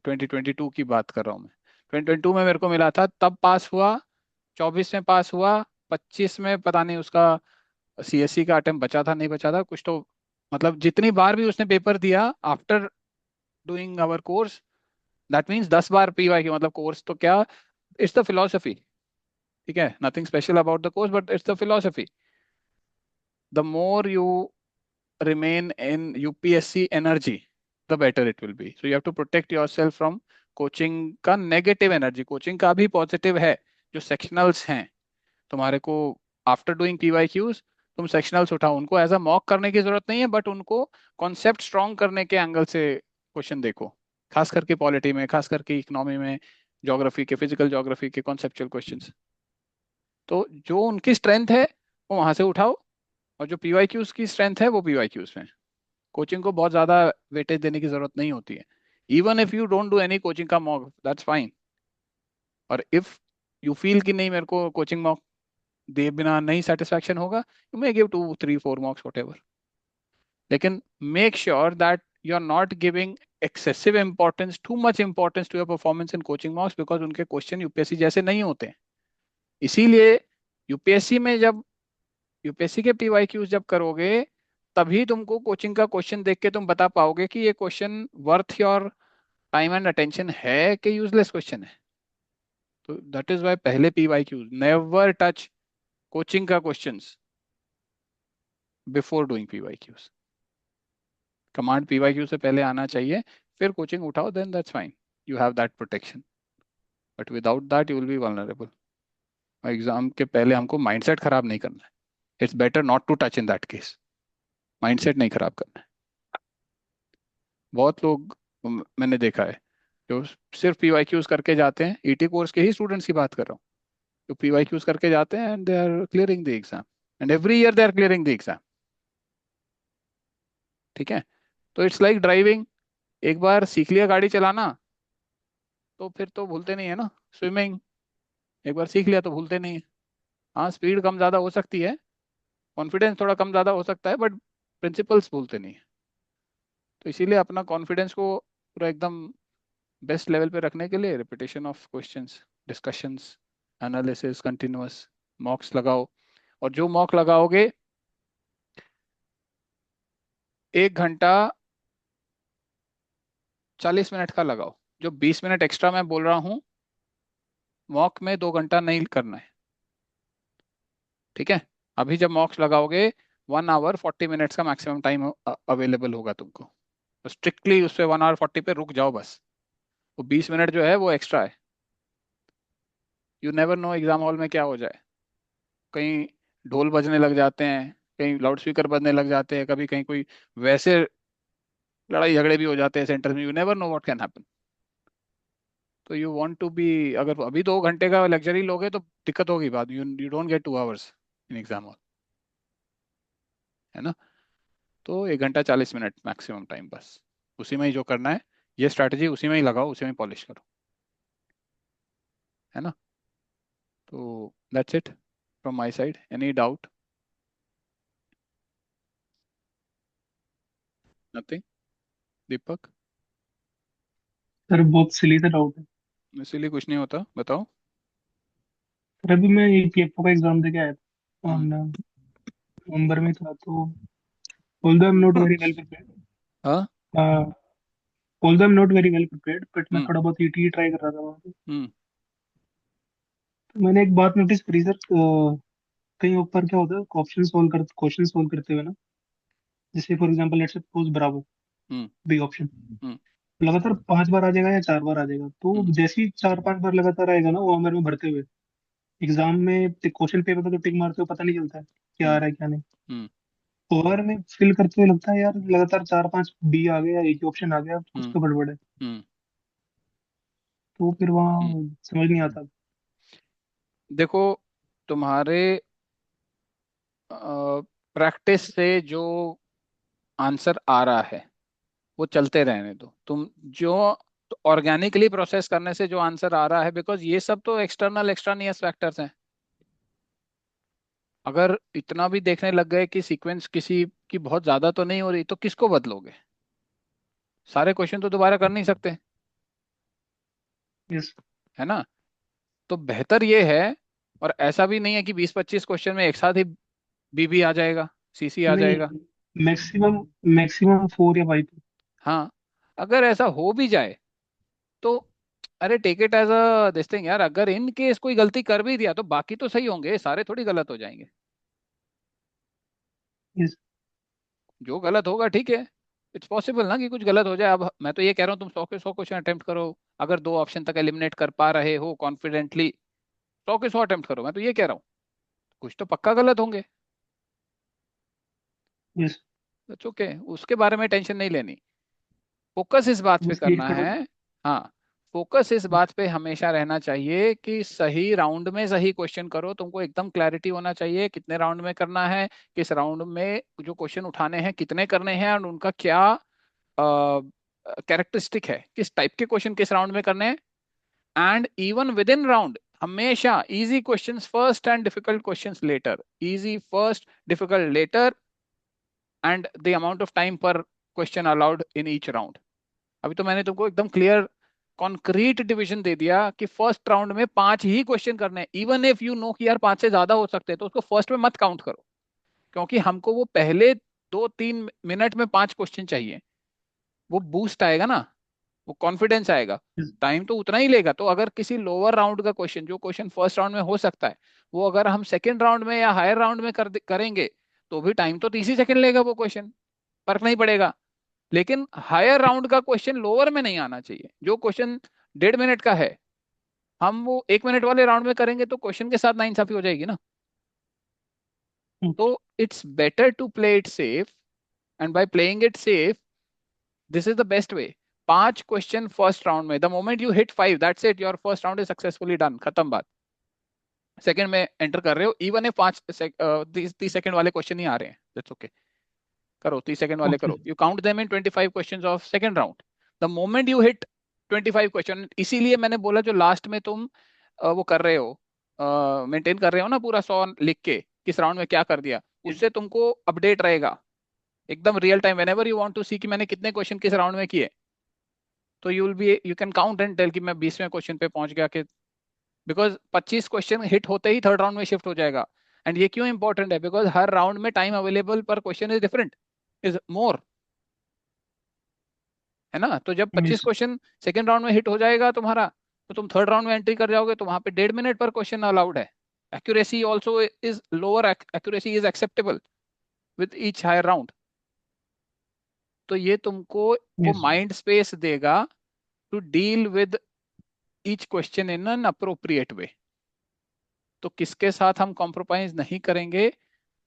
2022 की बात कर रहा हूँ मैं, 2022 में मेरे को मिला था, तब पास हुआ। 24 में पास हुआ, 25 में पता नहीं उसका सीएससी का अटेम्प्ट बचा था नहीं बचा था कुछ तो। मतलब जितनी बार भी उसने पेपर दिया after doing our course, that means 10 बार पीवाई की, मतलब कोर्स तो क्या, इट्स द फिलोसफी। ठीक है, nothing special about the course but it's the philosophy. The more you remain in UPSC energy, the better it will be. So you have to protect yourself from coaching का नेगेटिव एनर्जी। कोचिंग का भी पॉजिटिव है, जो सेक्शनल्स हैं तुम्हारे को, आफ्टर डूइंग पीवाईक्यूज तुम सेक्शनल्स उठाओ, उनको एज अ मॉक करने की जरूरत नहीं है, बट उनको कॉन्सेप्ट स्ट्रॉन्ग करने के एंगल से क्वेश्चन देखो, खास करके पॉलिटी में, खास करके इकोनॉमी में, ज्योग्राफी के, फिजिकल ज्योग्राफी के कॉन्सेप्चुअल क्वेश्चंस। तो जो उनकी स्ट्रेंथ है वो वहां से उठाओ, और जो पीवाईक्यूज की स्ट्रेंथ है वो पीवाईक्यूज में। कोचिंग को बहुत ज्यादा वेटेज देने की जरूरत नहीं होती है। Even if you don't do any coaching का मॉक, दैट्स फाइन। और इफ यू फील कि नहीं मेरे को कोचिंग मॉक दे बिना नहीं सेटिस्फैक्शन होगा, you may give 2, 3, 4 mocks whatever। लेकिन make sure that you are not giving excessive importance, too much importance to your performance in coaching marks, because उनके क्वेश्चन यूपीएससी जैसे नहीं होते हैं। इसीलिए यूपीएससी में जब, यूपीएससी के पीवाईक्यूज जब करोगे, तभी तुमको कोचिंग का क्वेश्चन देख के तुम बता पाओगे कि ये question worth your time and attention है कि यूजलेस क्वेश्चन है। तो दैट इज वाई पहले PYQ, नेवर टच कोचिंग का questions before doing PYQs। Command PYQ से पहले आना चाहिए, फिर कोचिंग उठाओ, then that's fine, you have that protection. But without that you will be vulnerable. Exam के पहले हमको माइंडसेट खराब नहीं करना है। It's better not to touch in that case. Mindset नहीं खराब करना है। बहुत लोग मैंने देखा है जो सिर्फ PYQs करके जाते हैं, ET कोर्स के ही स्टूडेंट्स की बात कर रहा हूँ, जो PYQs करके जाते हैं and they are clearing the exam, and every year they are clearing the exam. ठीक है। तो इट्स लाइक ड्राइविंग, एक बार सीख लिया गाड़ी चलाना तो फिर तो भूलते नहीं है ना। स्विमिंग एक बार सीख लिया तो भूलते नहीं है। हाँ, स्पीड कम ज़्यादा हो सकती है, कॉन्फिडेंस थोड़ा कम ज़्यादा हो सकता है, बट प्रिंसिपल्स भूलते नहीं है। तो इसीलिए अपना कॉन्फिडेंस को पूरा एकदम बेस्ट लेवल पे रखने के लिए repetition of questions, discussions, analysis, continuous मॉक्स लगाओ। और जो मॉक लगाओगे 1 घंटा 40 मिनट का लगाओ। जो 20 मिनट एक्स्ट्रा मैं बोल रहा हूँ, मॉक में 2 घंटा नहीं करना है। ठीक है। अभी जब मॉक्स लगाओगे 1 आवर 40 मिनट्स का मैक्सिमम टाइम अवेलेबल होगा तुमको, तो स्ट्रिक्टली उस पे 1 आवर 40 पे रुक जाओ बस। वो 20 मिनट जो है वो एक्स्ट्रा है। You never know exam hall में क्या हो जाए। कहीं ढोल बजने लग जाते हैं, कहीं लाउड स्पीकर बजने लग जाते हैं, कभी कहीं कोई वैसे लड़ाई झगड़े भी हो जाते हैं सेंटर में। You never know what can happen. तो यू वांट टू बी, अगर अभी 2 घंटे का लग्जरी लोगे तो दिक्कत होगी बाद, you you don't get 2 hours in exam hall, है ना। तो 1 घंटा 40 मिनट मैक्सिमम टाइम बस, उसी में ही जो करना है, ये स्ट्रैटेजी उसी में ही लगाओ, उसी में पॉलिश करो, है ना। तो that's it from my side. Any doubt? Nothing? Deepak? Sir बहुत सिली सा डाउट है। इसीलिए कुछ नहीं होता, बताओ। सर अभी मैं EPFO का एग्जाम दे के आया था, हम्म। नवंबर में था। तो although I am not very well हाँ। Prepared, although I am not very well prepared, but मैं हम्म। थोड़ा बहुत ET ट्राई कर रहा था वहाँ पे। हम्म। तो मैंने एक बात नोटिस करी सर, कहीं ऊपर क्या होता है, क्वेश्चन सोल्व करते हुए ना, जैसे for example let's suppose bravo, हम्म। बी ऑप्शन हम्म। लगातार 5 बार आ जाएगा या 4 बार आ जाएगा। तो हम्म। जैसे ही 4-5 बार लगातार आएगा ना वो हमारे में भरते हुए, एग्जाम में क्वेश्चन पेपर पे तो टिक मारते हुए पता नहीं चलता है क्या आ हम्म। रहा है क्या नहीं। हम्म। ओवर में फिल करते हुए लगता है यार लगातार 4-5 बी आ गया, एक ही ऑप्शन आ गया, कुछ हम्म। तो गड़बड़ है। हम्म। तो फिर हम्म। वहाँ समझ नहीं आता। देखो, तुम्हारे प्रैक्टिस से जो आंसर आ रहा है वो चलते रहने दो तुम। जो ऑर्गेनिकली प्रोसेस करने से जो आंसर आ रहा है, बिकॉज ये सब तो एक्सटर्नल एक्सट्रानियस फैक्टर्स हैं। अगर इतना भी देखने लग गए कि सीक्वेंस किसी की बहुत ज्यादा तो नहीं हो रही, तो किसको बदलोगे? सारे क्वेश्चन तो दोबारा कर नहीं सकते, यस। है ना। तो बेहतर ये है, और ऐसा भी नहीं है कि 20-25 क्वेश्चन में एक साथ ही BB आ जाएगा, CC आ नहीं, जाएगा। मैक्सिमम मैक्सिमम 4 या 5। हाँ, अगर ऐसा हो भी जाए तो अरे take it as a this thing यार। अगर इन केस कोई गलती कर भी दिया तो बाकी तो सही होंगे, सारे थोड़ी गलत हो जाएंगे। यस। जो गलत होगा ठीक है, इट्स पॉसिबल ना कि कुछ गलत हो जाए। अब मैं तो ये कह रहा हूँ तुम 100 के 100 क्वेश्चन अटेम्प्ट करो। अगर 2 ऑप्शन तक एलिमिनेट कर पा रहे हो कॉन्फिडेंटली, 100 के 100 अटेम्प्ट करो, मैं तो ये कह रहा हूँ। कुछ तो पक्का गलत होंगे, यस। दैट्स ओके, उसके बारे में टेंशन नहीं लेनी। फोकस इस बात पे बस यही करना थोड़ा। है। हाँ, फोकस इस बात पे हमेशा रहना चाहिए कि सही राउंड में सही क्वेश्चन करो। तुमको एकदम क्लैरिटी होना चाहिए कितने राउंड में करना है, किस राउंड में जो क्वेश्चन उठाने हैं कितने करने हैं, और उनका क्या कैरेक्टरिस्टिक है, किस टाइप के क्वेश्चन किस राउंड में करने हैं। And even within round हमेशा easy questions first and difficult questions later, easy first difficult later, and the amount of time per question allowed in each round. अभी तो मैंने तुमको एकदम क्लियर कॉन्क्रीट डिवीजन दे दिया कि फर्स्ट राउंड में 5 ही क्वेश्चन करने हैं। इवन इफ यू नो कि यार 5 से ज्यादा हो सकते हैं तो उसको फर्स्ट में मत काउंट करो, क्योंकि हमको वो पहले 2-3 मिनट में 5 क्वेश्चन चाहिए, वो बूस्ट आएगा ना। वो कॉन्फिडेंस आएगा। टाइम तो उतना ही लेगा। तो अगर किसी लोअर राउंड का क्वेश्चन, जो क्वेश्चन फर्स्ट राउंड में हो सकता है, वो अगर हम सेकंड राउंड में या हायर राउंड में करेंगे, तो भी टाइम तो 30 ही सेकंड लेगा वो क्वेश्चन, फर्क नहीं पड़ेगा। लेकिन हायर राउंड का क्वेश्चन लोअर में नहीं आना चाहिए। जो क्वेश्चन 1.5 मिनट का है, हम वो 1 मिनट वाले राउंड में करेंगे तो क्वेश्चन के साथ नाइंसाफी हो जाएगी ना। तो it's better to play it safe, and by playing it safe, this is the best way. 5 question first round में, the moment you hit 5, that's it, your first round is successfully done, खत्म बात। सेकंड में एंटर कर रहे हो, इवन ए 30 सेकंड वाले क्वेश्चन ही आ रहे हैं, दैट्स ओके, करो 30 सेकंड वाले ओके। करो, you count them in 25 question of second round. The moment you hit 25 question, इसीलिए मैंने बोला जो लास्ट में तुम वो कर रहे हो, मेंटेन कर रहे हो ना पूरा 100 लिख के किस राउंड में क्या कर दिया, उससे तुमको अपडेट रहेगा एकदम real time. Whenever you want to see कि मैंने कितने क्वेश्चन किस राउंड में किए, तो you can count and tell कि मैं 20वें क्वेश्चन पे पहुंच गया कि, बिकॉज 25 क्वेश्चन हिट होते ही थर्ड राउंड में शिफ्ट हो जाएगा। एंड ये क्यों इंपॉर्टेंट है, बिकॉज हर राउंड में टाइम अवेलेबल पर question is different, is more, है ना। तो जब पच्चीस यस। क्वेश्चन सेकेंड राउंड में हिट हो जाएगा तुम्हारा, तो तुम थर्ड राउंड में एंट्री कर जाओगे, तो वहां पे 1.5 मिनट पर क्वेश्चन अलाउड है। Accuracy also is lower, accuracy is acceptable with each higher round. तो ये तुमको वो यस। माइंड स्पेस देगा to deal with each question in an appropriate way. तो किसके साथ हम कॉम्प्रोमाइज नहीं करेंगे,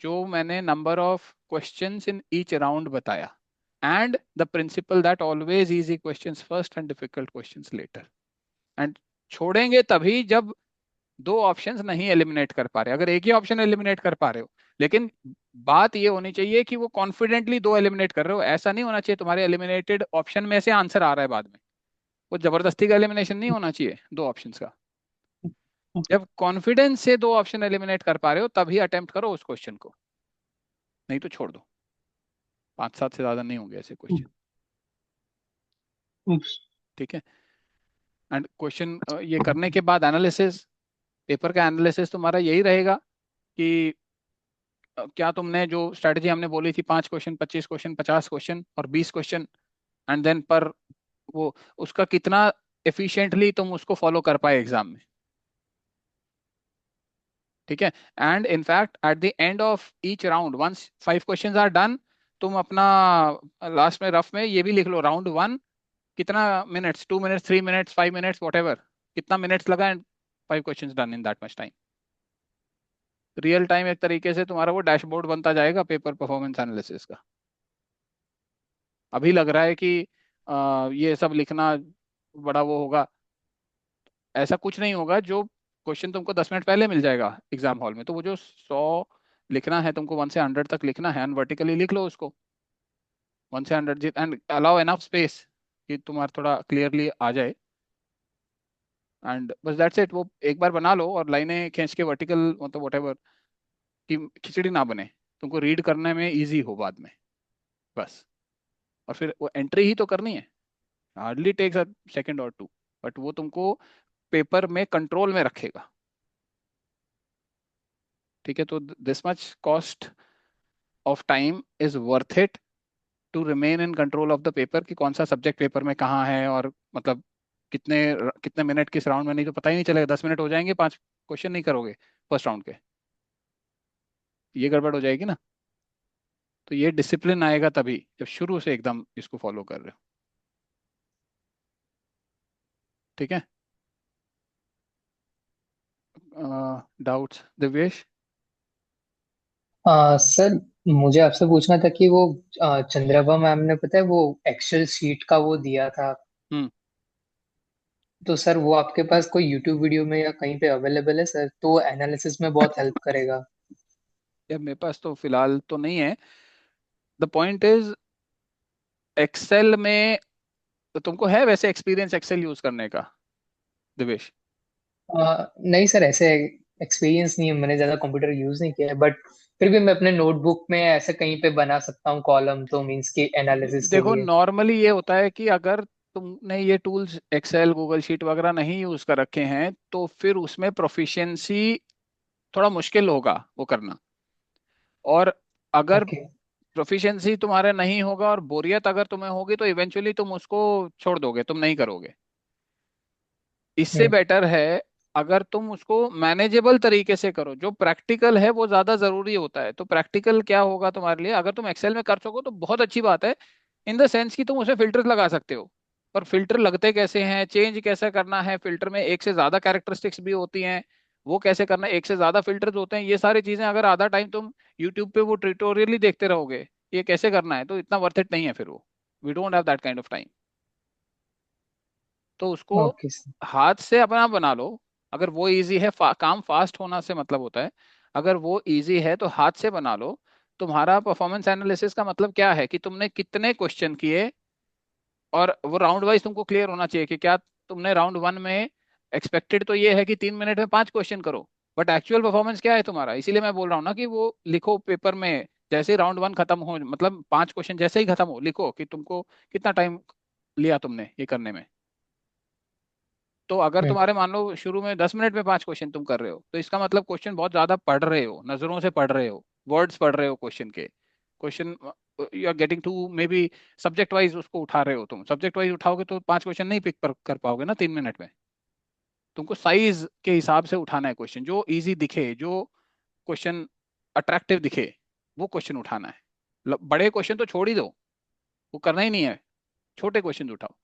जो मैंने number of questions in each round बताया, and the principle that always easy questions first and difficult questions later. And छोड़ेंगे तभी जब दो ऑप्शंस नहीं एलिमिनेट कर पा रहे। अगर एक ही ऑप्शन एलिमिनेट कर पा रहे हो, लेकिन बात ये होनी चाहिए कि वो कॉन्फिडेंटली दो एलिमिनेट कर रहे हो, ऐसा नहीं होना चाहिए तुम्हारे एलिमिनेटेड ऑप्शन में से आंसर आ रहा है बाद में। वो जबरदस्ती का एलिमिनेशन नहीं होना चाहिए दो ऑप्शंस का। ओके। जब कॉन्फिडेंस से दो ऑप्शन एलिमिनेट कर पा रहे हो, तभी अटेम्प्ट करो उस क्वेश्चन को, नहीं तो छोड़ दो। 5-7 से ज्यादा नहीं होंगे ऐसे क्वेश्चन। ठीक है। एंड क्वेश्चन ये करने के बाद एनालिसिस, पेपर का एनालिसिस तुम्हारा यही रहेगा कि क्या तुमने जो स्ट्रेटजी हमने बोली थी, 5 क्वेश्चन, 25 क्वेश्चन, 50 क्वेश्चन और 20 क्वेश्चन, एंड देन पर वो उसका कितना एफिशिएंटली तुम उसको फॉलो कर पाए एग्जाम में। ठीक है। And in fact at the end of each round, once 5 questions are done, तुम अपना लास्ट में रफ में ये भी लिख लो, राउंड 1 कितना minutes, 2 minutes, 3 minutes, 5 minutes, what ever, कितना मिनट्स लगा, and 5 questions done in that much time. Real time एक तरीके से तुम्हारा वो डैशबोर्ड बनता जाएगा पेपर परफॉर्मेंस एनालिसिस का। अभी लग रहा है कि ये सब लिखना बड़ा वो होगा, ऐसा कुछ नहीं होगा। जो क्वेश्चन तुमको 10 मिनट पहले मिल जाएगा एग्जाम हॉल में, तो वो जो 100 लिखना है तुमको, 1 से 100 तक लिखना है, एंड वर्टिकली लिख लो उसको 1 से 100, एंड अलाउ एनफ स्पेस कि तुम्हारा थोड़ा क्लियरली आ जाए। एंड बस दैट्स इट। वो एक बार बना लो और लाइनें खींच के वर्टिकल, मतलब वट एवर, कि खिचड़ी ना बने, तुमको रीड करने में इजी हो बाद में, बस। और फिर वो एंट्री ही तो करनी है, हार्डली टेक्स अ सेकेंड और टू, बट वो तुमको पेपर में कंट्रोल में रखेगा। ठीक है। तो this much cost of time is worth it to remain in control of the paper, कि कौन सा सब्जेक्ट पेपर में कहाँ है, और मतलब कितने कितने मिनट किस राउंड में, नहीं तो पता ही नहीं चलेगा, 10 मिनट हो जाएंगे, 5 क्वेश्चन नहीं करोगे फर्स्ट राउंड के, ये गड़बड़ हो जाएगी ना। तो ये डिसिप्लिन आएगा तभी जब शुरू से एकदम इसको फॉलो कर रहे हो। ठीक है। डाउट्स दिव्येश? सर, मुझे आपसे पूछना था कि वो चंद्रभा मैम ने पता है वो एक्सेल शीट का वो दिया था। हम्म। तो सर वो आपके पास कोई यूट्यूब वीडियो में या कहीं पे अवेलेबल है सर? तो एनालिसिस में बहुत हेल्प करेगा। यार मेरे पास तो फिलहाल तो नहीं है। द पॉइंट इज, एक्सेल में तो तुमको है वैसे एक्सपीरियंस एक्सेल यूज करने का, दिवेश? नहीं सर, ऐसे एक्सपीरियंस नहीं है, मैंने ज्यादा कंप्यूटर यूज नहीं किया है, बट फिर भी मैं अपने नोटबुक में ऐसे कहीं पे बना सकता हूँ कॉलम, तो मीन्स की एनालिसिस के देखो लिए। नॉर्मली ये होता है कि अगर तुमने ये टूल्स एक्सेल, गूगल शीट वगैरह नहीं यूज कर रखे हैं, तो फिर उसमें प्रोफिशिएंसी थोड़ा मुश्किल होगा वो करना। और अगर ओके। प्रोफिशिएंसी तुम्हारा नहीं होगा और बोरियत अगर तुम्हें होगी तो इवेंचुअली तुम उसको छोड़ दोगे, तुम नहीं करोगे। इससे हम्म। बेटर है अगर तुम उसको मैनेजेबल तरीके से करो। जो प्रैक्टिकल है वो ज्यादा जरूरी होता है। तो प्रैक्टिकल क्या होगा तुम्हारे लिए, अगर तुम एक्सेल में कर सको तो बहुत अच्छी बात है, इन द सेंस कि तुम उसे फिल्टर लगा सकते हो। और फिल्टर लगते कैसे हैं, चेंज कैसे करना है, फिल्टर में एक से ज्यादा कैरेक्टरिस्टिक्स भी होती हैं, वो कैसे करना है, एक से ज्यादा फिल्टर्स होते हैं, ये सारी चीजें अगर आधा टाइम तुम यूट्यूब पे वो ट्यूटोरियल ही देखते रहोगे ये कैसे करना है, तो इतना वर्थ इट नहीं है फिर वो। We don't have that kind of time. तो उसको ओके सर। हाथ से अपना बना लो। अगर वो इजी है, काम फास्ट होना से मतलब होता है, अगर वो इजी है तो हाथ से बना लो। तुम्हारा परफॉर्मेंस एनालिसिस का मतलब क्या है कि तुमने कितने क्वेश्चन किए, और वो राउंड वाइज तुमको क्लियर होना चाहिए कि क्या तुमने राउंड वन में एक्सपेक्टेड तो ये है कि 3 मिनट में 5 क्वेश्चन करो, बट एक्चुअल परफॉर्मेंस क्या है तुम्हारा। इसीलिए मैं बोल रहा हूँ ना कि वो लिखो पेपर में, जैसे ही राउंड वन खत्म हो, मतलब 5 क्वेश्चन जैसे ही खत्म हो लिखो कि तुमको कितना टाइम लिया तुमने ये करने में। तो अगर हम्म। तुम्हारे मान लो शुरू में 10 मिनट में 5 क्वेश्चन तुम कर रहे हो, तो इसका मतलब क्वेश्चन बहुत ज्यादा पढ़ रहे हो, नजरों से पढ़ रहे हो, वर्ड्स पढ़ रहे हो क्वेश्चन के। Question you are getting to maybe subject wise उसको उठा रहे हो। तुम सब्जेक्ट वाइज उठाओगे तो 5 क्वेश्चन नहीं पिक कर पाओगे ना 3 मिनट में। तुमको साइज के हिसाब से उठाना है क्वेश्चन, जो इजी दिखे, जो क्वेश्चन अट्रैक्टिव दिखे, वो क्वेश्चन उठाना है। बड़े क्वेश्चन तो छोड़ ही दो, वो करना ही नहीं है। छोटे क्वेश्चन उठाओ,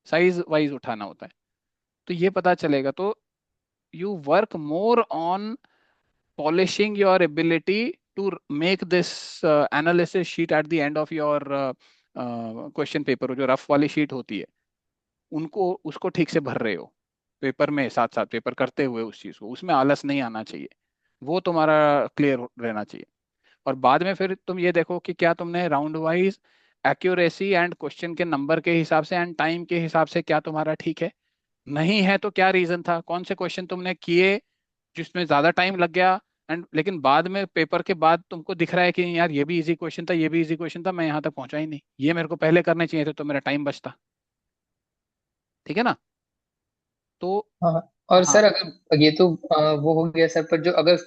साइज वाइज उठाना होता है। तो ये पता चलेगा। तो you work more on polishing your ability to make this analysis sheet at the end of your question paper. जो रफ वाली शीट होती है उनको उसको ठीक से भर रहे हो पेपर में, साथ साथ पेपर करते हुए उस चीज को, उसमें आलस नहीं आना चाहिए, वो तुम्हारा क्लियर रहना चाहिए। और बाद में फिर तुम ये देखो कि क्या तुमने round wise accuracy and question के नंबर के हिसाब से एंड टाइम के हिसाब से क्या तुम्हारा ठीक है। नहीं है तो क्या रीजन था, कौन से क्वेश्चन तुमने किए जिसमें ज्यादा टाइम लग गया, एंड लेकिन बाद में पेपर के बाद तुमको दिख रहा है कि यार ये भी इजी क्वेश्चन था, ये भी इजी क्वेश्चन था, मैं यहाँ तक पहुंचा ही नहीं, ये मेरे को पहले करने चाहिए थे तो मेरा टाइम बचता। ठीक है ना। तो हाँ। और हाँ, सर अगर ये तो वो हो गया सर, पर जो अगर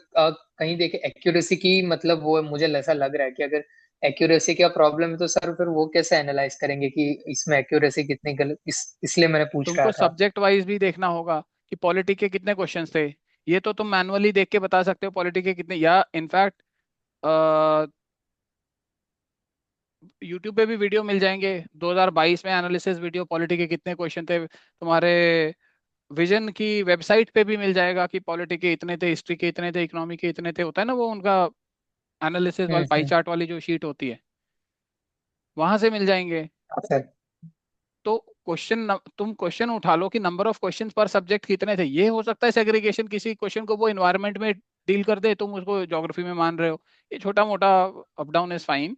कहीं देखे एक्यूरेसी की, मतलब वो मुझे ऐसा लग रहा है कि अगर एक्यूरेसी का प्रॉब्लम है तो सर फिर वो कैसे एनालाइज करेंगे कि इसमें एक्यूरेसी कितनी गलत, इसलिए मैंने पूछ तुमको रहा था। सब्जेक्ट वाइज भी देखना होगा कि पॉलिटी के कितने क्वेश्चंस थे। ये तो तुम मैनुअली देख के बता सकते हो पॉलिटी के कितने, या इनफैक्ट यूट्यूब पे भी वीडियो मिल जाएंगे 2022 में एनालिसिस वीडियो, पॉलिटी के कितने क्वेश्चन थे तुम्हारे। विजन की वेबसाइट पे भी मिल जाएगा कि पॉलिटी के इतने थे, हिस्ट्री के इतने थे, इकोनॉमी के इतने थे, होता है ना वो उनका एनालिसिस वाली पाई हम्म। चार्ट वाली जो शीट होती है, वहां से मिल जाएंगे। हाँ सर। तो तुम क्वेश्चन उठा लो कि नंबर ऑफ क्वेश्चन पर सब्जेक्ट कितने थे। ये हो सकता है सेग्रीगेशन, किसी क्वेश्चन को वो इन्वायरमेंट में डील कर दे, तुम उसको ज्योग्राफी में मान रहे हो, ये छोटा मोटा अप डाउन इज फाइन,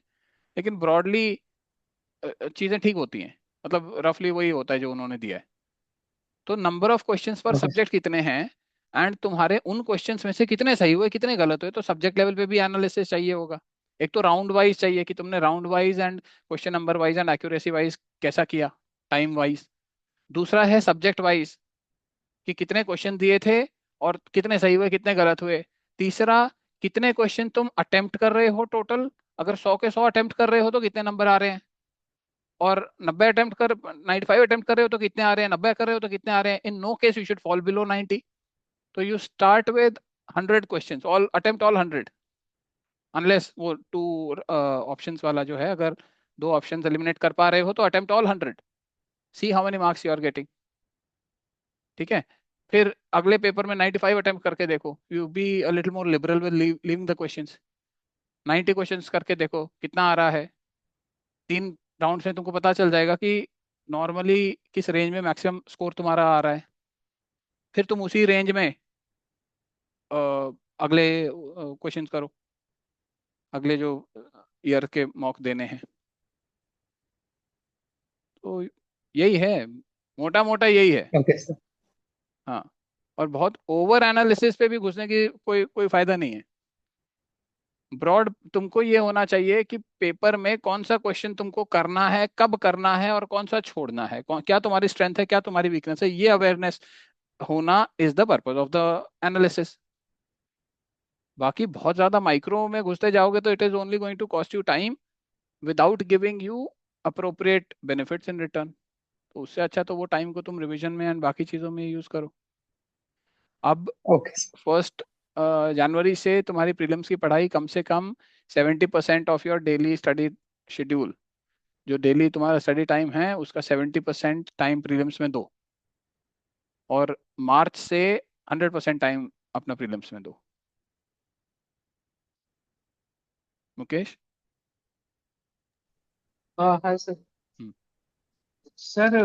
लेकिन ब्रॉडली चीजें ठीक होती हैं। मतलब रफली वही होता है जो उन्होंने दिया है। तो नंबर ऑफ क्वेश्चंस पर ओके सब्जेक्ट कितने हैं, एंड तुम्हारे उन क्वेश्चंस में से कितने सही हुए कितने गलत हुए, तो सब्जेक्ट लेवल पे भी एनालिसिस चाहिए होगा। एक तो राउंड वाइज चाहिए कि तुमने round wise and question number wise and accuracy wise कैसा किया, टाइम वाइज। दूसरा है सब्जेक्ट वाइज कि कितने क्वेश्चन दिए थे और कितने सही हुए कितने गलत हुए। तीसरा, कितने क्वेश्चन तुम अटेम्प्ट कर रहे हो टोटल, अगर 100 के 100 अटेम्प्ट कर रहे हो तो कितने नंबर आ रहे हैं, और 95 अटेम्प्ट कर रहे हो तो कितने आ रहे हैं, 90 कर रहे हो तो कितने आ रहे हैं। In no case you should fall below 90। तो you start with 100 question, all attempt all 100, unless वो टू ऑप्शंस वाला जो है, अगर दो ऑप्शंस एलिमिनेट कर पा रहे हो तो attempt all 100, see how many marks you are getting. ठीक है। फिर अगले पेपर में 95 अटेम्प्ट करके देखो, you be a little more liberal with leaving the questions. 90 questions करके देखो कितना आ रहा है। 3 राउंड में तुमको पता चल जाएगा कि नॉर्मली किस रेंज में मैक्सिमम स्कोर तुम्हारा आ रहा है। फिर तुम उसी रेंज में अ, अगले क्वेश्चंस करो, अगले जो ईयर के मॉक देने हैं। तो यही है, मोटा मोटा यही है। Okay sir. हाँ, और बहुत ओवर एनालिसिस पे भी घुसने की कोई कोई फायदा नहीं है। ब्रॉड तुमको ये होना चाहिए कि पेपर में कौन सा क्वेश्चन तुमको करना है, कब करना है, और कौन सा छोड़ना है, क्या तुम्हारी स्ट्रेंथ है, क्या तुम्हारी वीकनेस है, ये अवेयरनेस होना is the purpose of the analysis. बाकी बहुत ज्यादा माइक्रो में घुसते जाओगे तो it is only going to cost you time, without giving you appropriate benefits in return. तो उससे अच्छा तो वो टाइम को तुम रिवीजन में एंड बाकी चीज़ों में यूज़ करो। अब ओके। 1 जनवरी से तुम्हारी प्रीलिम्स की पढ़ाई कम से कम 70% of your daily study schedule, जो डेली तुम्हारा स्टडी टाइम है उसका 70% टाइम प्रीलिम्स में दो, और मार्च से 100% टाइम अपना प्रीलिम्स में दो। मुकेश। हाँ हाँ सर। हम्म। सर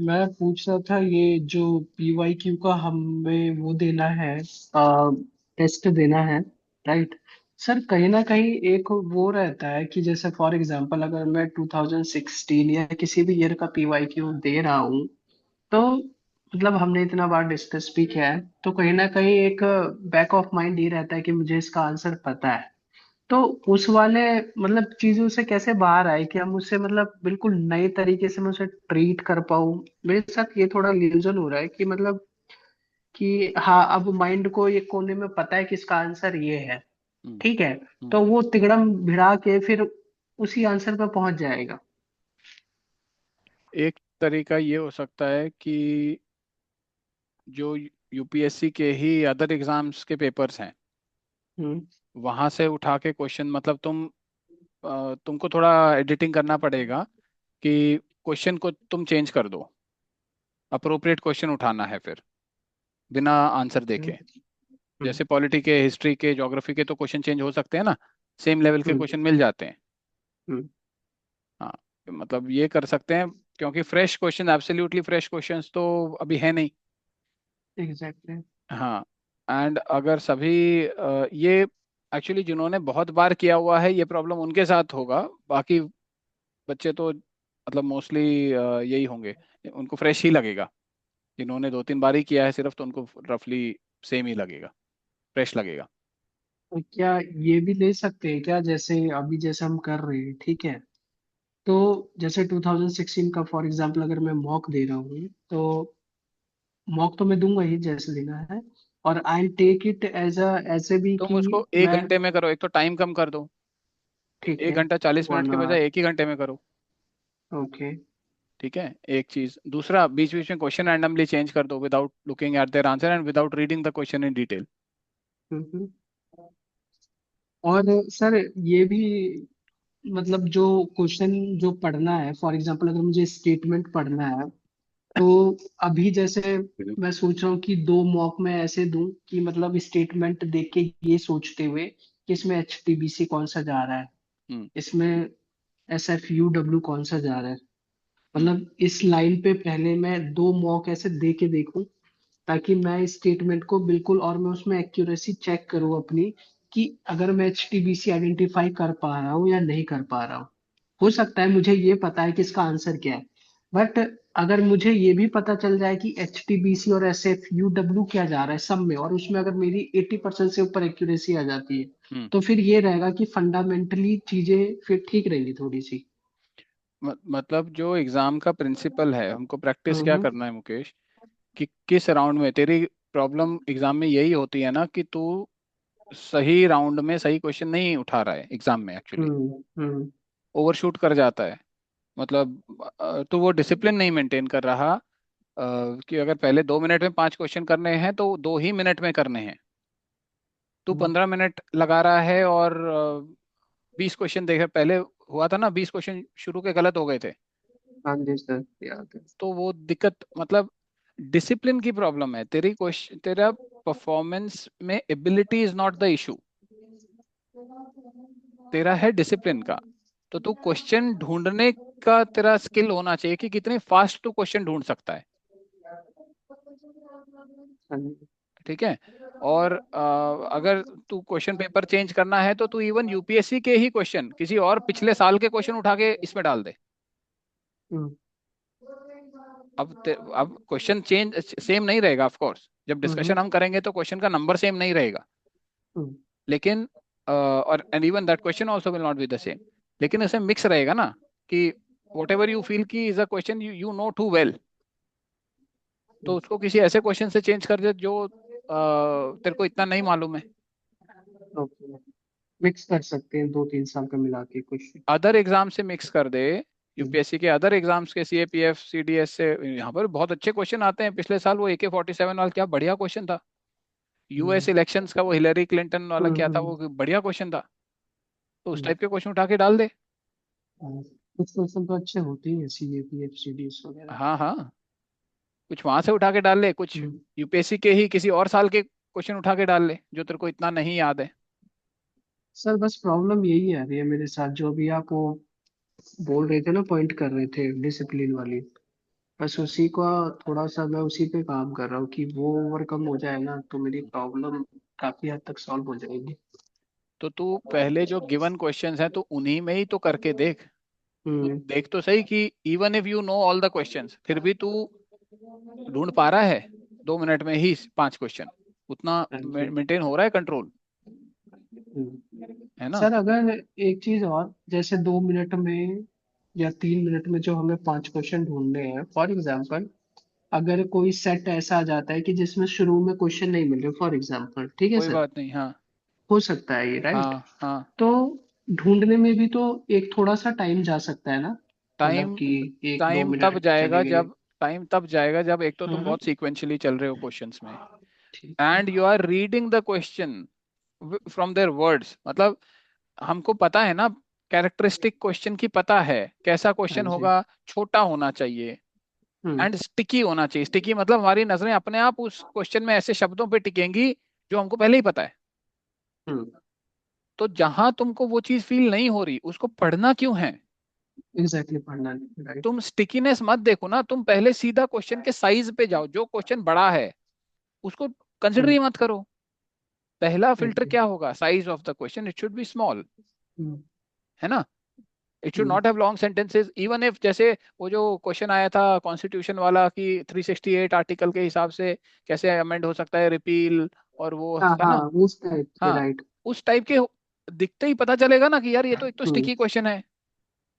मैं पूछ रहा था ये जो PYQ का हमें वो देना है, टेस्ट देना है, राइट? सर कहीं ना कहीं एक वो रहता है कि जैसे फॉर एग्जांपल अगर मैं 2016 या किसी भी ईयर का PYQ दे रहा हूँ, तो मतलब हमने इतना बार डिस्कस भी किया है, तो कहीं ना कहीं एक बैक ऑफ माइंड ये रहता है कि मुझे इसका आंसर पता है। तो उस वाले मतलब चीजों से कैसे बाहर आए कि हम उससे मतलब बिल्कुल नए तरीके से मैं उसे ट्रीट कर पाऊँ। मेरे साथ ये थोड़ा इल्यूजन हो रहा है कि मतलब कि हाँ अब माइंड को ये कोने में पता है कि इसका आंसर ये है, हम्म। ठीक है, हम्म। तो वो तिकड़म भिड़ा के फिर उसी आंसर पर पहुंच जाएगा। एक तरीका ये हो सकता है कि जो यूपीएससी के ही अदर एग्जाम्स के पेपर्स हैं हम्म। वहां से उठा के क्वेश्चन, मतलब तुमको थोड़ा एडिटिंग करना पड़ेगा कि क्वेश्चन को तुम चेंज कर दो, अप्रोप्रिएट क्वेश्चन उठाना है फिर बिना आंसर हम्म। देखे। हम्म। जैसे पॉलिटी के, हिस्ट्री के, ज्योग्राफी के तो क्वेश्चन चेंज हो सकते हैं ना, सेम लेवल के हम्म। क्वेश्चन मिल जाते हैं। हम्म। हाँ, मतलब ये कर सकते हैं, क्योंकि fresh question, absolutely fresh questions तो अभी है नहीं। एग्जैक्टली। हाँ। एंड अगर सभी ये एक्चुअली जिन्होंने बहुत बार किया हुआ है ये प्रॉब्लम उनके साथ होगा, बाकी बच्चे तो मतलब मोस्टली यही होंगे, उनको फ्रेश ही लगेगा। जिन्होंने 2-3 बार ही किया है सिर्फ, तो उनको रफली सेम ही लगेगा, फ्रेश लगेगा। और क्या ये भी ले सकते हैं क्या, जैसे अभी जैसे हम कर रहे हैं, ठीक है, तो जैसे 2016 का फॉर एग्जांपल अगर मैं मॉक दे रहा हूँ, तो मॉक तो मैं दूंगा ही जैसे देना है, और I take it as a ऐसे भी तुम कि उसको एक मैं, घंटे में करो, एक तो टाइम कम कर दो, ठीक एक है, घंटा 40 मिनट वन के आवर बजाय एक ही घंटे में करो। ओके। ठीक है। एक चीज, दूसरा, बीच बीच में क्वेश्चन रैंडमली चेंज कर दो without looking at there answer and without reading the question in detail. और सर ये भी मतलब जो क्वेश्चन जो पढ़ना है, फॉर एग्जांपल अगर मुझे स्टेटमेंट पढ़ना है, तो अभी जैसे मैं सोच रहा हूँ कि 2 मॉक में ऐसे दूं कि मतलब स्टेटमेंट देख के ये सोचते हुए कि इसमें HTBC कौन सा जा रहा है, हम्म। इसमें SFUW कौन सा जा रहा है, हम्म। मतलब इस लाइन पे पहले मैं 2 मॉक ऐसे दे के देखूं, ताकि मैं इस स्टेटमेंट को बिल्कुल, और मैं उसमें एक्यूरेसी चेक करूं अपनी, कि अगर मैं HTBC आइडेंटिफाई कर पा रहा हूँ या नहीं कर पा रहा हूँ। हो सकता है मुझे ये पता है कि इसका आंसर क्या है, बट अगर मुझे ये भी पता चल जाए कि HTBC और SFUW क्या जा रहा है सब में, और उसमें अगर मेरी 80% से ऊपर एक्यूरेसी आ जाती है, हम्म। तो फिर ये रहेगा कि फंडामेंटली चीजें फिर ठीक रहेंगी थोड़ी सी। मतलब जो एग्जाम का प्रिंसिपल है, हमको प्रैक्टिस क्या हम्म। करना है मुकेश, कि किस राउंड में तेरी प्रॉब्लम एग्जाम में यही होती है ना, कि तू सही राउंड में सही क्वेश्चन नहीं उठा रहा है एग्जाम में, एक्चुअली हम्म। हम्म। ओवरशूट कर जाता है। मतलब तू वो डिसिप्लिन नहीं मेंटेन कर रहा, कि अगर पहले 2 मिनट में 5 क्वेश्चन करने हैं तो 2 ही मिनट में करने हैं। तू हम्म। 15 मिनट लगा रहा है और 20 क्वेश्चन देखे, पहले हुआ था ना, 20 क्वेश्चन शुरू के गलत हो गए थे। हाँ जी सर, याद है। तो वो दिक्कत, मतलब डिसिप्लिन की प्रॉब्लम है तेरी, क्वेश्चन तेरा परफॉर्मेंस में ability is not the issue, तेरा है डिसिप्लिन का। तो तू क्वेश्चन ढूंढने का तेरा स्किल होना चाहिए कि कितनी फास्ट तू क्वेश्चन ढूंढ सकता है। हाँ जी। ठीक है। और अगर तू क्वेश्चन पेपर चेंज करना है तो तू इवन यूपीएससी के ही क्वेश्चन किसी और पिछले साल के क्वेश्चन उठा के इसमें डाल दे। हम्म। अब क्वेश्चन चेंज सेम नहीं रहेगा, ऑफ कोर्स जब हम्म। डिस्कशन हम करेंगे तो क्वेश्चन का नंबर सेम नहीं रहेगा, हम्म। लेकिन और and even that question also will not be the same, लेकिन इसमें मिक्स रहेगा ना, कि वट एवर यू फील की is a question you you know too well, तो उसको किसी ऐसे क्वेश्चन से चेंज कर दे जो तेरे को इतना नहीं मालूम है। ओके। मिक्स कर सकते हैं 2-3 साल का मिला के कुछ। अदर एग्जाम से मिक्स कर दे, हम्म, यूपीएससी के अदर एग्जाम्स के, सीएपीएफ सीडीएस से। यहाँ पर बहुत अच्छे क्वेश्चन आते हैं। पिछले साल वो AK-47 वाला क्या बढ़िया क्वेश्चन था। हम्म, यूएस इलेक्शंस का वो हिलरी क्लिंटन वाला क्या था, वो हम्म, बढ़िया क्वेश्चन था। तो उस हम्म, टाइप के क्वेश्चन उठा के डाल दे। कुछ क्वेश्चन तो अच्छे होते ही हैं, CAPF CDS वगैरह। हाँ हाँ, कुछ वहां से उठा के डाल ले, कुछ हम्म, यूपीएससी के ही किसी और साल के क्वेश्चन उठा के डाल ले जो तेरे को इतना नहीं याद है। सर बस प्रॉब्लम यही आ रही है मेरे साथ, जो अभी आप वो बोल रहे थे ना, पॉइंट कर रहे थे डिसिप्लिन वाली। बस उसी का थोड़ा सा मैं उसी पे काम कर रहा हूँ कि वो ओवरकम हो जाए ना, तो मेरी प्रॉब्लम काफी हद तक सॉल्व हो जाएगी। तो तू पहले जो गिवन क्वेश्चंस हैं तो उन्हीं में ही तो करके देख। तू हम्म। देख तो सही कि even if you know all the questions, फिर भी तू ढूंढ पा रहा है 2 मिनट में ही 5 क्वेश्चन, उतना हाँ जी। मेंटेन हो रहा है कंट्रोल, है ना। सर अगर एक चीज और, जैसे 2 मिनट में या 3 मिनट में जो हमें 5 क्वेश्चन ढूंढने हैं, फॉर एग्जाम्पल अगर कोई सेट ऐसा आ जाता है कि जिसमें शुरू में क्वेश्चन नहीं मिल रहे, फॉर एग्जाम्पल, ठीक है कोई सर, बात नहीं, हाँ हो सकता है ये, राइट? हाँ हाँ। तो ढूंढने में भी तो एक थोड़ा सा टाइम जा सकता है ना, मतलब टाइम कि 1-2 टाइम तब मिनट चले जाएगा गए। जब टाइम तब जाएगा जब एक तो तुम हम्म। बहुत सीक्वेंशियली चल रहे हो क्वेश्चंस में, ठीक है। And you are reading the question from their words. मतलब हमको पता है ना, कैरेक्टरिस्टिक क्वेश्चन की पता है कैसा हाँ क्वेश्चन जी। होगा। छोटा होना चाहिए हम्म, एंड स्टिकी होना चाहिए। स्टिकी मतलब हमारी नजरें अपने आप उस क्वेश्चन में ऐसे शब्दों पे टिकेंगी जो हमको पहले ही पता है। हम्म। तो जहां तुमको वो चीज फील नहीं हो रही उसको पढ़ना क्यों है। एग्जैक्टली, पढ़ना नहीं, राइट। तुम स्टिकीनेस मत देखो ना, तुम पहले सीधा क्वेश्चन के साइज पे जाओ। जो क्वेश्चन बड़ा है उसको कंसिडर हम्म। ही मत करो। पहला फिल्टर ओके। क्या होगा, size of the question, it should be small, hmm. है ना। It should hmm. Not have long sentences, even if, जैसे वो जो क्वेश्चन आया था कॉन्स्टिट्यूशन वाला कि 368 आर्टिकल के हिसाब से कैसे अमेंड हो सकता है, रिपील, और वो हाँ है हाँ, ना। उस टाइप के, हाँ, राइट। उस टाइप के दिखते ही पता चलेगा ना कि यार ये तो एक तो हम्म। स्टिकी क्वेश्चन है।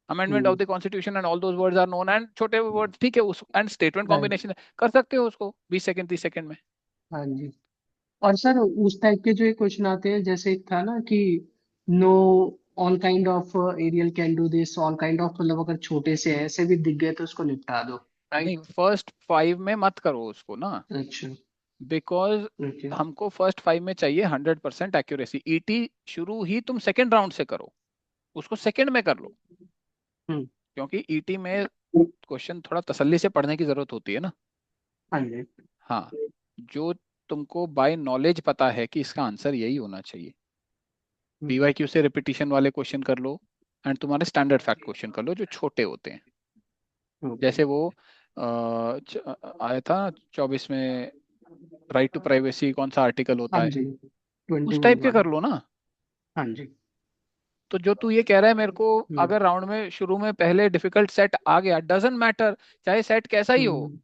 Amendment of hmm. The constitution and all those words are known, and छोटे वर्ड ठीक है उस, एंड स्टेटमेंट राइट। कॉम्बिनेशन कर सकते हो उसको 20 सेकंड 30 सेकंड में। हाँ जी। और सर उस टाइप के जो ये क्वेश्चन आते हैं, जैसे एक था ना कि no, all kind of aerial can do this, all kind of, मतलब अगर छोटे से ऐसे भी दिख गए तो उसको निपटा दो, नहीं, राइट? फर्स्ट 5 में मत करो उसको ना, अच्छा। Because okay. हमको फर्स्ट 5 में चाहिए 100% एक्यूरेसी। ईटी शुरू ही तुम सेकंड राउंड से करो, उसको सेकंड में कर लो। हम्म। क्योंकि ईटी में क्वेश्चन थोड़ा तसल्ली से पढ़ने की जरूरत होती है ना। हाँ जी। हाँ, जो तुमको बाय नॉलेज पता है कि इसका आंसर यही होना चाहिए, हम्म। पीवाईक्यू से रिपीटिशन वाले क्वेश्चन कर लो, एंड तुम्हारे स्टैंडर्ड फैक्ट क्वेश्चन कर लो जो छोटे होते हैं। ओके। जैसे वो आया था 24 में, राइट टू प्राइवेसी कौन सा आर्टिकल हाँ होता है, जी, ट्वेंटी उस वन टाइप के वाला। कर लो ना। हाँ जी। तो जो तू ये कह रहा है मेरे को, हम्म। अगर राउंड में शुरू में पहले डिफिकल्ट सेट आ गया, डजेंट मैटर चाहे सेट कैसा ही हो, hmm.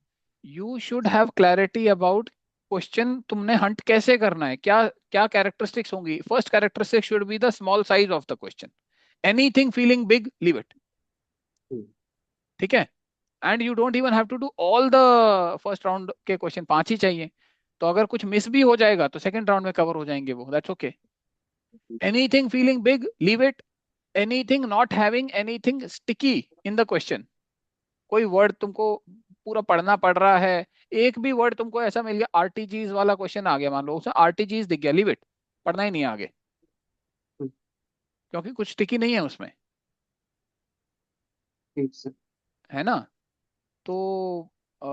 You should have clarity about question तुमने हंट कैसे करना है, क्या क्या कैरेक्टरिस्टिक्स होंगी। First characteristic should be the small size of the question, anything feeling big leave it, hmm. ठीक है। And you don't even have to do all the first round के क्वेश्चन, 5 ही चाहिए। तो अगर कुछ मिस भी हो जाएगा तो सेकंड राउंड में कवर हो जाएंगे वो, that's okay. Anything feeling big leave it, anything not having anything sticky in the question. कोई वर्ड तुमको पूरा पढ़ना पड़ रहा है, एक भी वर्ड तुमको ऐसा मिल गया, आरटीजीज वाला क्वेश्चन आ गया मान लो, उसमें आरटीजीज दिख गया, लीव इट, पढ़ना ही नहीं है आगे, हम्म। क्योंकि कुछ स्टिकी नहीं है उसमें, ठीक सर। है ना। तो अ,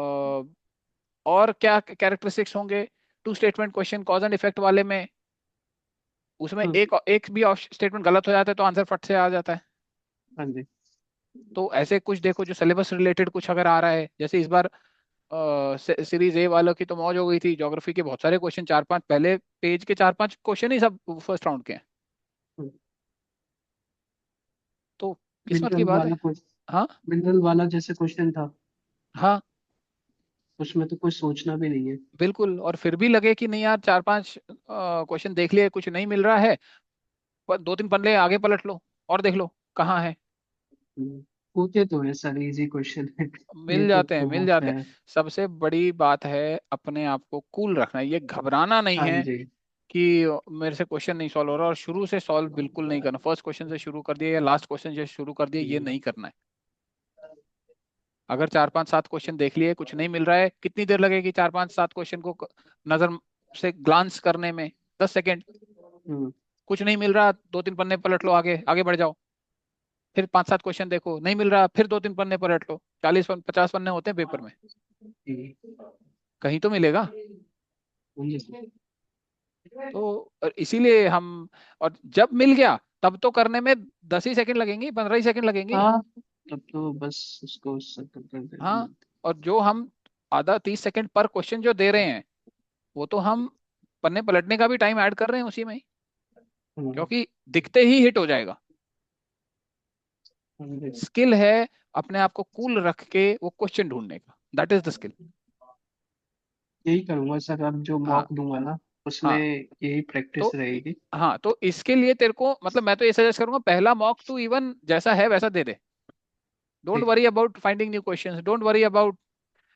और क्या कैरेक्टरिस्टिक्स होंगे two statement question cause and effect वाले में। उसमें हम्म। एक एक भी स्टेटमेंट गलत हो जाता है तो आंसर फट से आ जाता है। हाँ जी। तो ऐसे कुछ देखो जो सिलेबस रिलेटेड कुछ अगर आ रहा है, जैसे इस बार सीरीज ए वालों की तो मौज हो गई थी, ज्योग्राफी के बहुत सारे क्वेश्चन, 4-5 पहले पेज के 4-5 क्वेश्चन ही सब फर्स्ट राउंड के हैं। हम्म। तो किस्मत की मिनरल बात है। वाला क्वेश्चन, हाँ मिनरल वाला जैसे क्वेश्चन था, हाँ, उसमें तो कुछ सोचना भी नहीं है। बिल्कुल। और फिर भी लगे कि नहीं यार 4-5 क्वेश्चन देख लिए कुछ नहीं मिल रहा है, पर 2-3 पन्ने आगे पलट लो और देख लो कहाँ है। हम्म। पूछे तो है सर, इजी क्वेश्चन है। ये मिल तो जाते हैं, प्रूव मिल ऑफ जाते है। हैं। सबसे बड़ी बात है अपने आप को कूल रखना है, ये घबराना नहीं हाँ है जी। कि मेरे से क्वेश्चन नहीं सॉल्व हो रहा, और शुरू से सॉल्व बिल्कुल नहीं करना, फर्स्ट क्वेश्चन से शुरू कर दिया या लास्ट क्वेश्चन से शुरू कर दिया, ये नहीं करना है। अगर 4 5 7 क्वेश्चन देख लिए, कुछ नहीं मिल रहा है, कितनी देर लगेगी 4 5 7 क्वेश्चन को नजर से ग्लांस करने में? 10 सेकेंड। हम्म। कुछ नहीं मिल रहा, 2 3 पन्ने पलट लो, आगे आगे बढ़ जाओ। फिर 5 7 क्वेश्चन देखो, नहीं मिल रहा, फिर 2 3 पन्ने पलट लो। 40 50 पन्ने होते हैं पेपर में, कहीं तो मिलेगा। तो और इसीलिए हम, और जब मिल गया तब तो करने में 10 ही सेकंड लगेंगे, 15 ही सेकंड लगेंगे। हाँ, तब तो बस उसको सर्कल कर हाँ, देना। और जो हम आधा 30 सेकंड पर क्वेश्चन जो दे रहे हैं, वो तो हम पन्ने पलटने का भी टाइम ऐड कर रहे हैं उसी में ही, हम्म। क्योंकि दिखते ही हिट हो जाएगा। स्किल है अपने आप को कूल रख के वो क्वेश्चन ढूंढने का, दैट इज द स्किल। यही करूंगा सर, अब जो हाँ। मॉक दूंगा ना उसमें हाँ यही तो प्रैक्टिस रहेगी। हाँ, तो इसके लिए तेरे को, मतलब मैं तो ये सजेस्ट करूंगा, पहला मॉक तू इवन जैसा है वैसा दे दे। डोंट ठीक। Worry about finding new questions, don't worry about,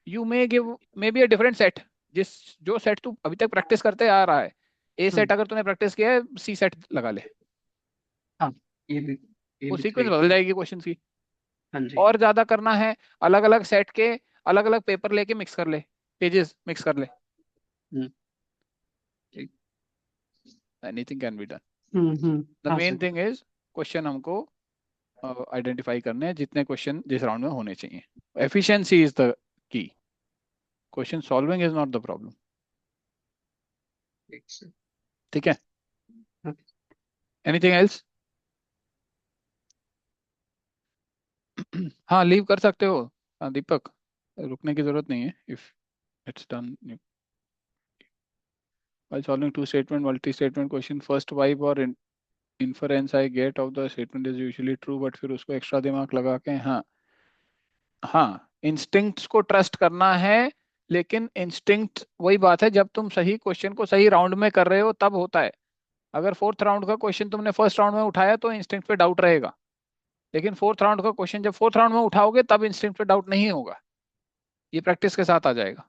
you may give may be a different set. जिस जो सेट तू अभी तक प्रैक्टिस करते आ रहा है, ए हम्म। सेट अगर तूने प्रैक्टिस किया है, सी सेट लगा ले। हाँ, ये भी ये वो भी सीक्वेंस सही। बदल जाएगी क्वेश्चन की। हाँ जी। और ज्यादा करना है, अलग अलग सेट के अलग अलग पेपर लेके मिक्स कर ले, पेजेस मिक्स कर ले, हम्म। ठीक। Anything can be done. The हाँ main sir. Thing is question हमको आइडेंटिफाई करने हैं, जितने क्वेश्चन जिस राउंड में होने चाहिए। Efficiency is the key, question solving is not the problem. ठीक सर। ठीक है। हाँ। Anything else? हाँ, लीव कर सकते हो। दीपक, रुकने की जरूरत नहीं है, if it's done. While solving two statement multi-statement question, first vibe और inference I get of the statement is usually true, but फिर उसको एक्स्ट्रा दिमाग लगा के, हाँ हाँ, इंस्टिंक्ट्स को ट्रस्ट करना है। लेकिन इंस्टिंक्ट वही बात है, जब तुम सही क्वेश्चन को सही राउंड में कर रहे हो तब होता है। अगर फोर्थ राउंड का क्वेश्चन तुमने फर्स्ट राउंड में उठाया तो इंस्टिंक्ट पे डाउट रहेगा, लेकिन फोर्थ राउंड का क्वेश्चन जब फोर्थ राउंड में उठाओगे तब इंस्टिंक्ट पे डाउट नहीं होगा। ये प्रैक्टिस के साथ आ जाएगा।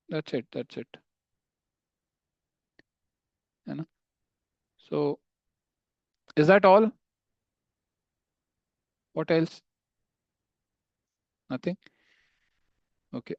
दैट्स इट, दैट्स इट, है ना? So is that all? What else? Nothing? Okay.